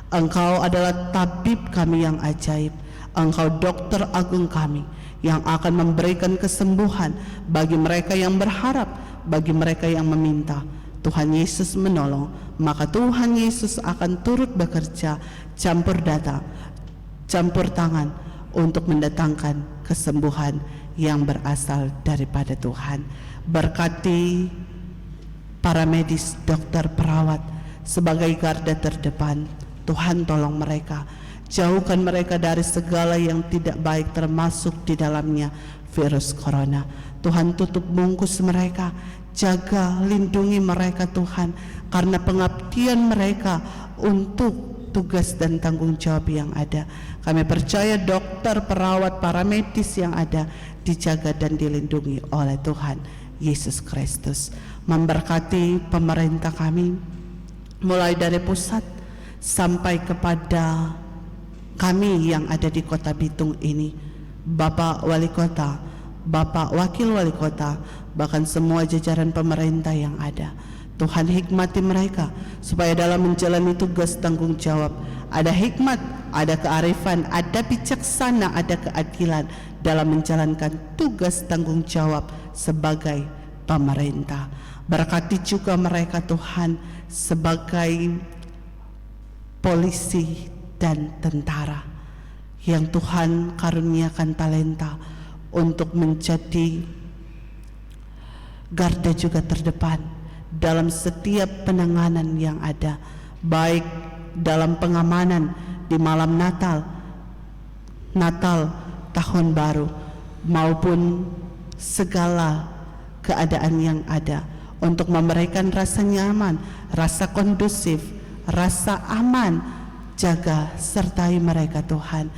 Engkau adalah tabib kami yang ajaib. Engkau dokter agung kami yang akan memberikan kesembuhan bagi mereka yang berharap, bagi mereka yang meminta. Tuhan Yesus menolong, maka Tuhan Yesus akan turut bekerja, campur data, campur tangan untuk mendatangkan kesembuhan yang berasal daripada Tuhan. Berkati para medis, dokter, perawat sebagai garda terdepan. Tuhan tolong mereka, jauhkan mereka dari segala yang tidak baik, termasuk di dalamnya virus corona. Tuhan tutup bungkus mereka, jaga, lindungi mereka Tuhan, karena pengabdian mereka untuk tugas dan tanggung jawab yang ada. Kami percaya dokter, perawat, para medis yang ada dijaga dan dilindungi oleh Tuhan Yesus Kristus. Memberkati pemerintah kami mulai dari pusat sampai kepada kami yang ada di Kota Bitung ini, Bapak Wali Kota, Bapak Wakil Wali Kota, bahkan semua jajaran pemerintah yang ada. Tuhan hikmati mereka supaya dalam menjalani tugas tanggung jawab ada hikmat, ada kearifan, ada bijaksana, ada keadilan dalam menjalankan tugas tanggung jawab sebagai pemerintah. Berkati juga mereka Tuhan sebagai polisi dan tentara yang Tuhan karuniakan talenta untuk menjadi garda juga terdepan dalam setiap penanganan yang ada, baik dalam pengamanan di malam Natal, Tahun Baru, maupun segala keadaan yang ada, untuk memberikan rasa nyaman, rasa kondusif, rasa aman. Jaga sertai mereka Tuhan,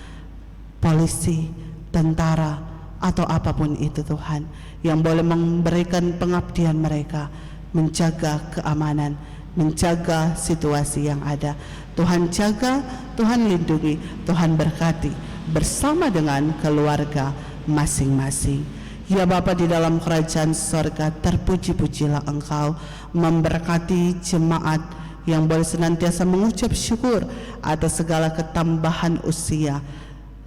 polisi, tentara, atau apapun itu Tuhan, yang boleh memberikan pengabdian mereka, menjaga keamanan, menjaga situasi yang ada. Tuhan jaga, Tuhan lindungi, Tuhan berkati bersama dengan keluarga masing-masing. Ya Bapa di dalam kerajaan sorga, terpuji-pujilah Engkau, memberkati jemaat yang boleh senantiasa mengucap syukur atas segala ketambahan usia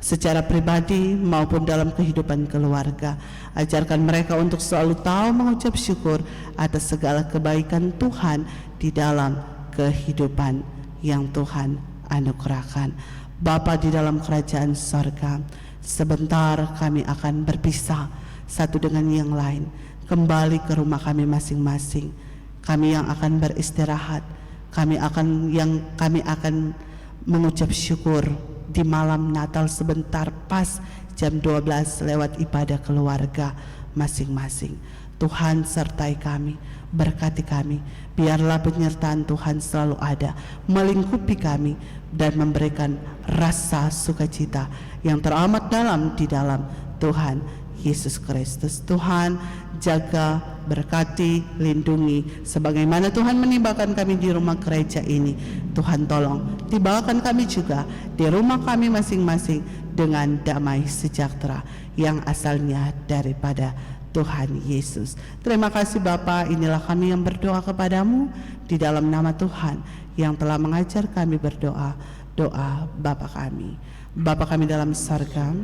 secara pribadi maupun dalam kehidupan keluarga. Ajarkan mereka untuk selalu tahu mengucap syukur atas segala kebaikan Tuhan di dalam kehidupan yang Tuhan anugerahkan. Bapa di dalam kerajaan sorga, sebentar kami akan berpisah satu dengan yang lain, kembali ke rumah kami masing-masing. Kami yang akan beristirahat, kami akan mengucap syukur di malam Natal sebentar pas jam 12 lewat ibadah keluarga masing-masing. Tuhan sertai kami, berkati kami, biarlah penyertaan Tuhan selalu ada, melingkupi kami dan memberikan rasa sukacita yang teramat dalam di dalam Tuhan Yesus Kristus. Tuhan jaga, berkati, lindungi sebagaimana Tuhan menimbakan kami di rumah gereja ini. Tuhan tolong tibakan kami juga di rumah kami masing-masing dengan damai sejahtera yang asalnya daripada Tuhan Yesus. Terima kasih Bapa, inilah kami yang berdoa kepadamu di dalam nama Tuhan yang telah mengajar kami berdoa. Doa Bapa kami. Bapa kami dalam surga,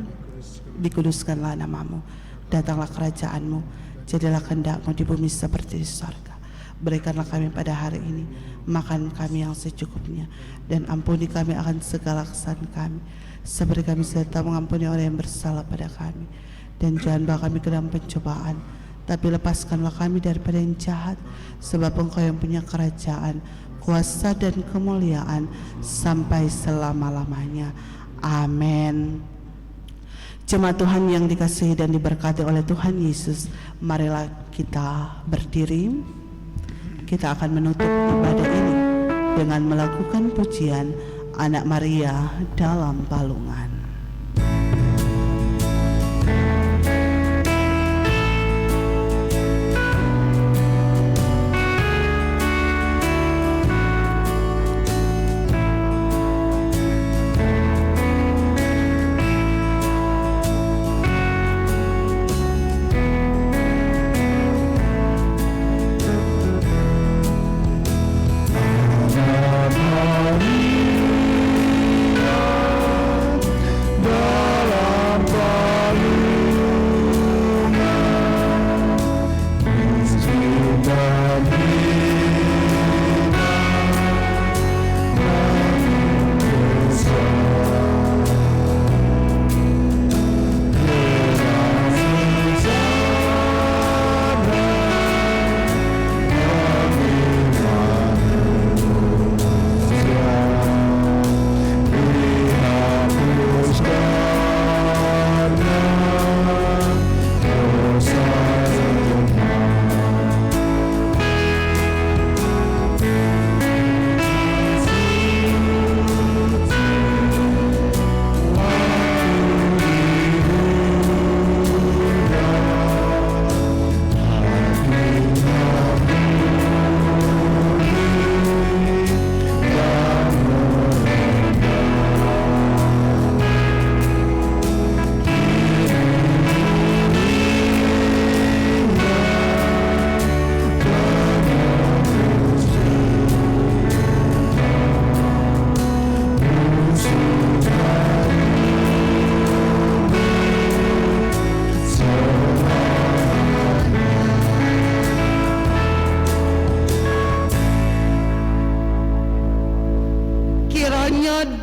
dikuduskanlah namamu, datanglah kerajaanmu, jadilah kehendak-Mu di bumi seperti di surga. Berikanlah kami pada hari ini makan kami yang secukupnya, dan ampuni kami akan segala kesalahan kami, seperti kami serta mengampuni orang yang bersalah pada kami. Dan jangan bawa kami ke dalam pencobaan, tapi lepaskanlah kami daripada yang jahat, sebab Engkau yang punya kerajaan, kuasa dan kemuliaan sampai selama-lamanya. Amin. Jemaat Tuhan yang dikasihi dan diberkati oleh Tuhan Yesus, marilah kita berdiri. Kita akan menutup ibadah ini dengan melakukan pujian Anak Maria dalam balungan.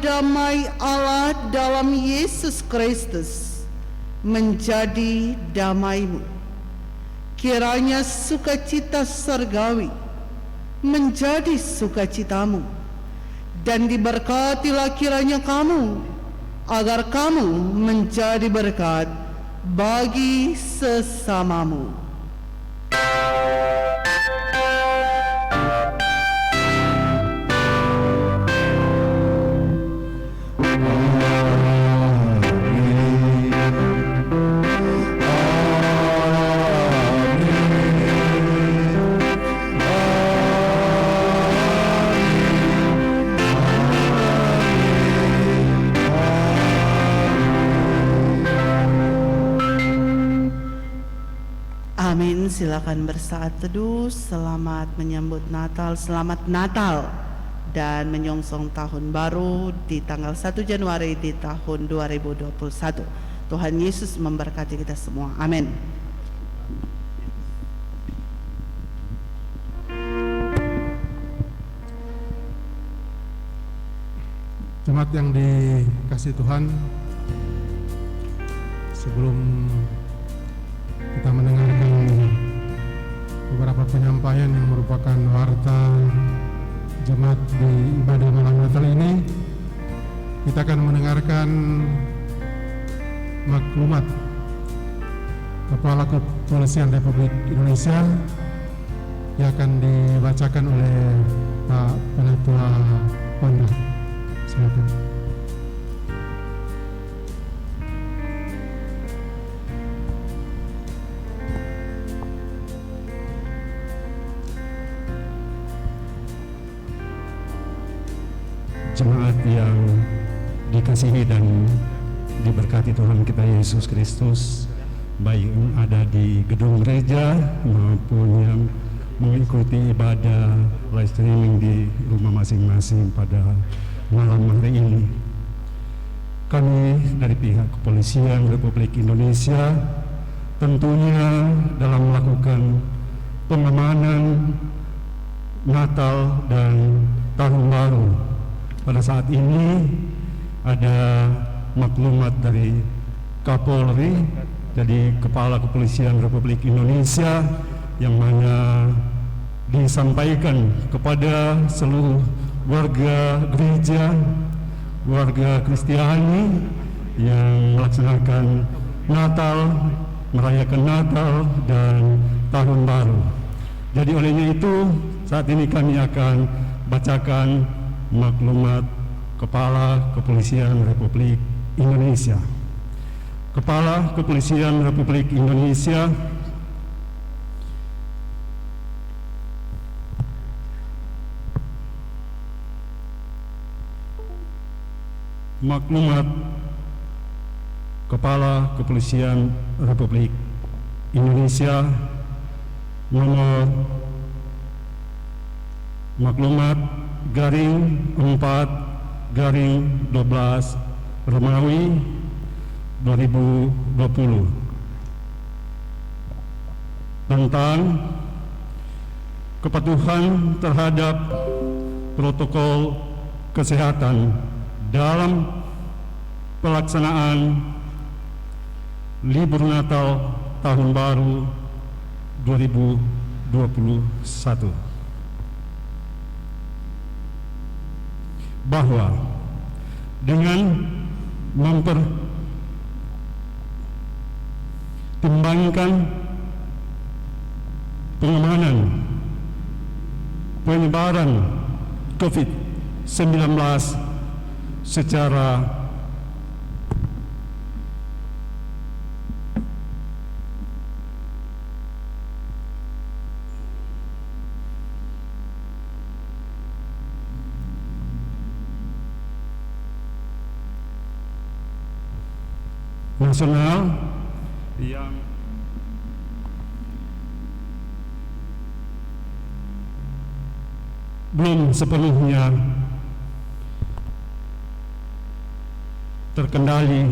Damai Allah dalam Yesus Kristus menjadi damaimu. Kiranya sukacita surgawi menjadi sukacitamu, dan diberkatilah kiranya kamu, agar kamu menjadi berkat bagi sesamamu. Amin. Silakan bersaat teduh. Selamat menyambut Natal, selamat Natal, dan menyongsong tahun baru di tanggal 1 Januari di tahun 2021. Tuhan Yesus memberkati kita semua. Amin. Jemaat yang dikasihi Tuhan, sebelum kita mendengarkan beberapa penyampaian yang merupakan warta jemaat di ibadah malam Natal ini, kita akan mendengarkan maklumat Kepala Kepolisian Republik Indonesia yang akan dibacakan oleh Pak Penatua Pondok. Silakan. Jemaat yang dikasihi dan diberkati Tuhan kita Yesus Kristus, baik yang ada di gedung gereja maupun yang mengikuti ibadah live streaming di rumah masing-masing pada malam hari ini. Kami dari pihak Kepolisian Republik Indonesia tentunya dalam melakukan pengamanan Natal dan Tahun Baru. Pada saat ini ada maklumat dari Kapolri, jadi Kepala Kepolisian Republik Indonesia, yang mana disampaikan kepada seluruh warga gereja, warga Kristiani yang melaksanakan Natal, merayakan Natal dan Tahun Baru. Jadi olehnya itu saat ini kami akan bacakan maklumat Kepala Kepolisian Republik Indonesia. Kepala Kepolisian Republik Indonesia maklumat Kepala Kepolisian Republik Indonesia nomor maklumat garing 4 garing 12 Romawi 2020 tentang kepatuhan terhadap protokol kesehatan dalam pelaksanaan libur Natal Tahun Baru 2021, bahwa dengan mempertimbangkan pengamanan penyebaran COVID-19 secara nasional yang belum sepenuhnya terkendali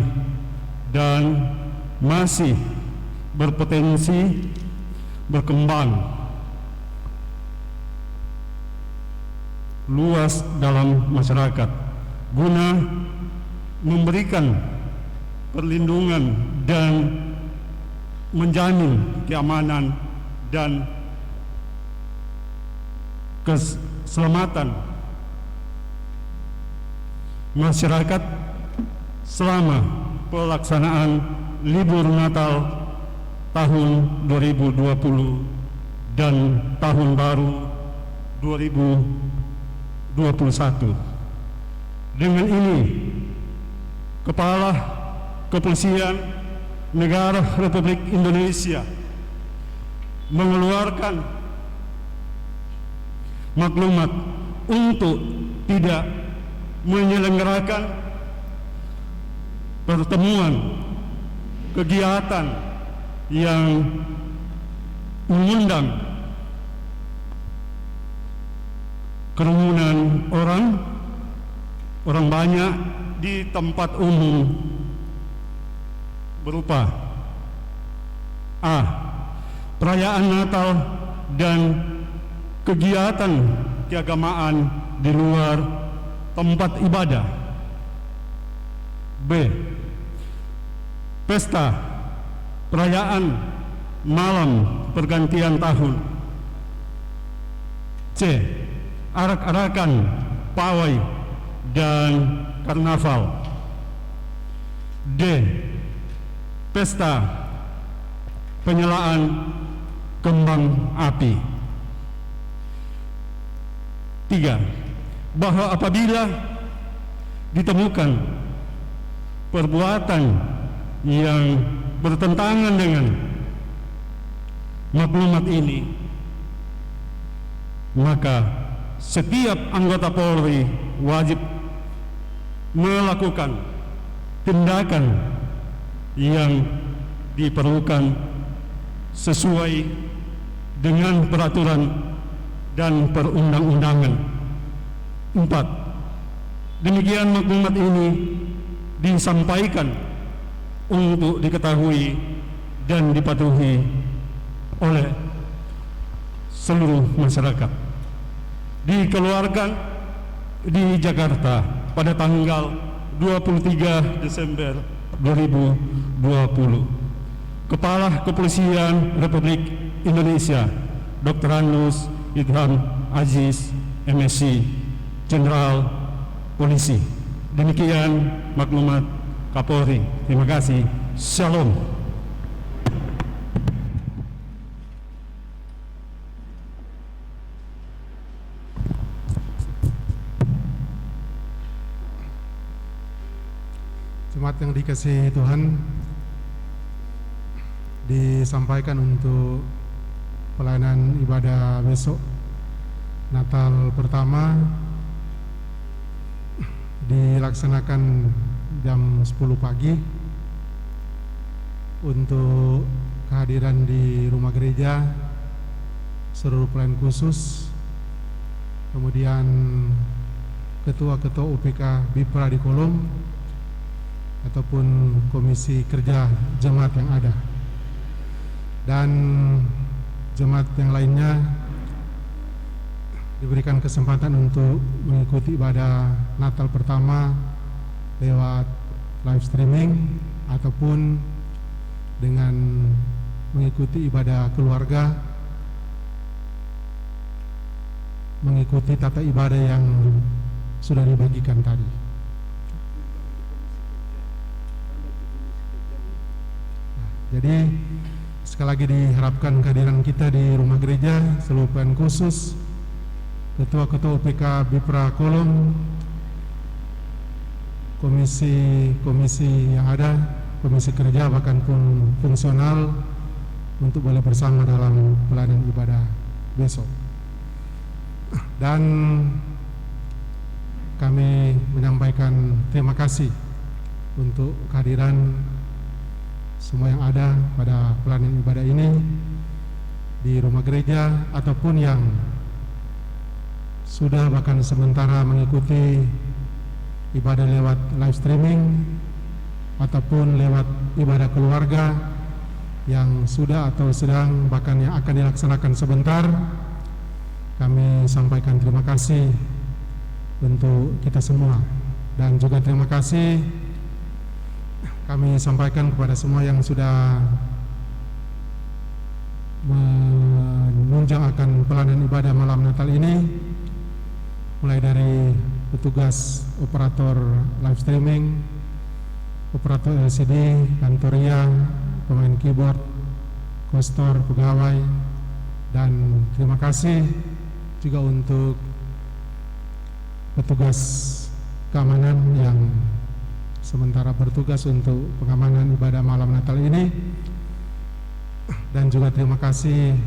dan masih berpotensi berkembang luas dalam masyarakat guna memberikan perlindungan dan menjamin keamanan dan keselamatan masyarakat selama pelaksanaan libur Natal tahun 2020 dan Tahun Baru 2021. Dengan ini, Kepala Kepolisian Negara Republik Indonesia mengeluarkan maklumat untuk tidak menyelenggarakan pertemuan kegiatan yang mengundang kerumunan orang banyak di tempat umum berupa A. Perayaan Natal dan kegiatan keagamaan di luar tempat ibadah B. Pesta perayaan malam pergantian tahun. C. Arak-arakan pawai dan karnaval. D. Pesta penyalaan kembang api. 3. Bahwa apabila ditemukan perbuatan yang bertentangan dengan maklumat ini, maka setiap anggota Polri wajib melakukan tindakan yang diperlukan sesuai dengan peraturan dan perundang-undangan. 4. Demikian maklumat ini disampaikan untuk diketahui dan dipatuhi oleh seluruh masyarakat. Dikeluarkan di Jakarta pada tanggal 23 Desember 2020. Kepala Kepolisian Republik Indonesia Dr. Anus Idham Aziz, MSc, Jenderal Polisi. Demikian maklumat Kapolri. Terima kasih. Shalom. Jemaat yang dikasihi Tuhan, disampaikan untuk pelayanan ibadah besok Natal pertama dilaksanakan jam 10 pagi untuk kehadiran di rumah gereja seluruh pelayan khusus, kemudian ketua-ketua UPK Bipra di Kolom ataupun komisi kerja jemaat yang ada, dan jemaat yang lainnya diberikan kesempatan untuk mengikuti ibadah Natal pertama lewat live streaming ataupun dengan mengikuti ibadah keluarga, mengikuti tata ibadah yang sudah dibagikan tadi. Jadi sekali lagi diharapkan kehadiran kita di rumah gereja, seluruh pelayan khusus, ketua-ketua UPK Bipra Kolom, komisi yang ada, komisi kerja bahkan pun fungsional, untuk boleh bersama dalam pelayanan ibadah besok. Dan kami menyampaikan terima kasih untuk kehadiran semua yang ada pada pelayanan ibadah ini di rumah gereja ataupun yang sudah bahkan sementara mengikuti ibadah lewat live streaming ataupun lewat ibadah keluarga yang sudah atau sedang bahkan yang akan dilaksanakan sebentar. Kami sampaikan terima kasih untuk kita semua, dan juga terima kasih kami sampaikan kepada semua yang sudah menunjang akan pelayanan ibadah malam Natal ini, mulai dari petugas operator live streaming, operator LCD, kantoria, pemain keyboard, kostor, pegawai, dan terima kasih juga untuk petugas keamanan yang sementara bertugas untuk pengamanan ibadah malam Natal ini, dan juga terima kasih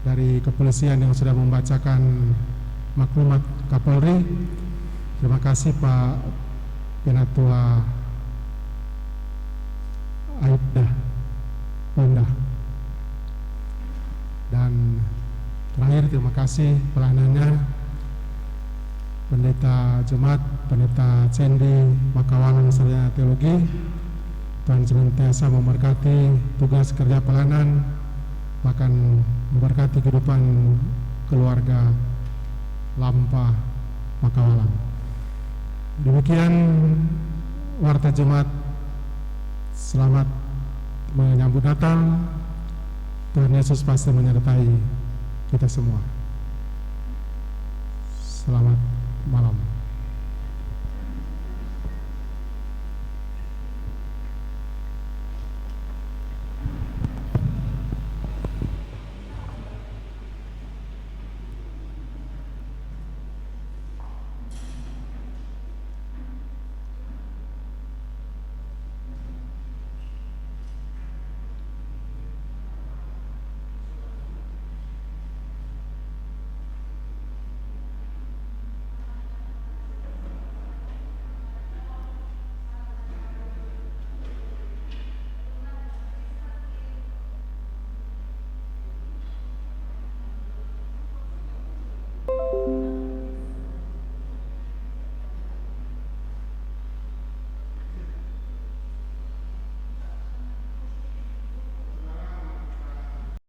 dari kepolisian yang sudah membacakan maklumat Kapolri. Terima kasih Pak Penatua Aibda Ponda. Dan terakhir terima kasih pelayanannya Pendeta Jemaat, Pendeta Cendi Makawalang Sarjana Teologi. Tuhan senantiasa memberkati tugas kerja pelayanan, bahkan memberkati kehidupan keluarga Lampa Makawalang. Demikian warta jemaat, selamat menyambut Natal. Tuhan Yesus pasti menyertai kita semua. Selamat malam.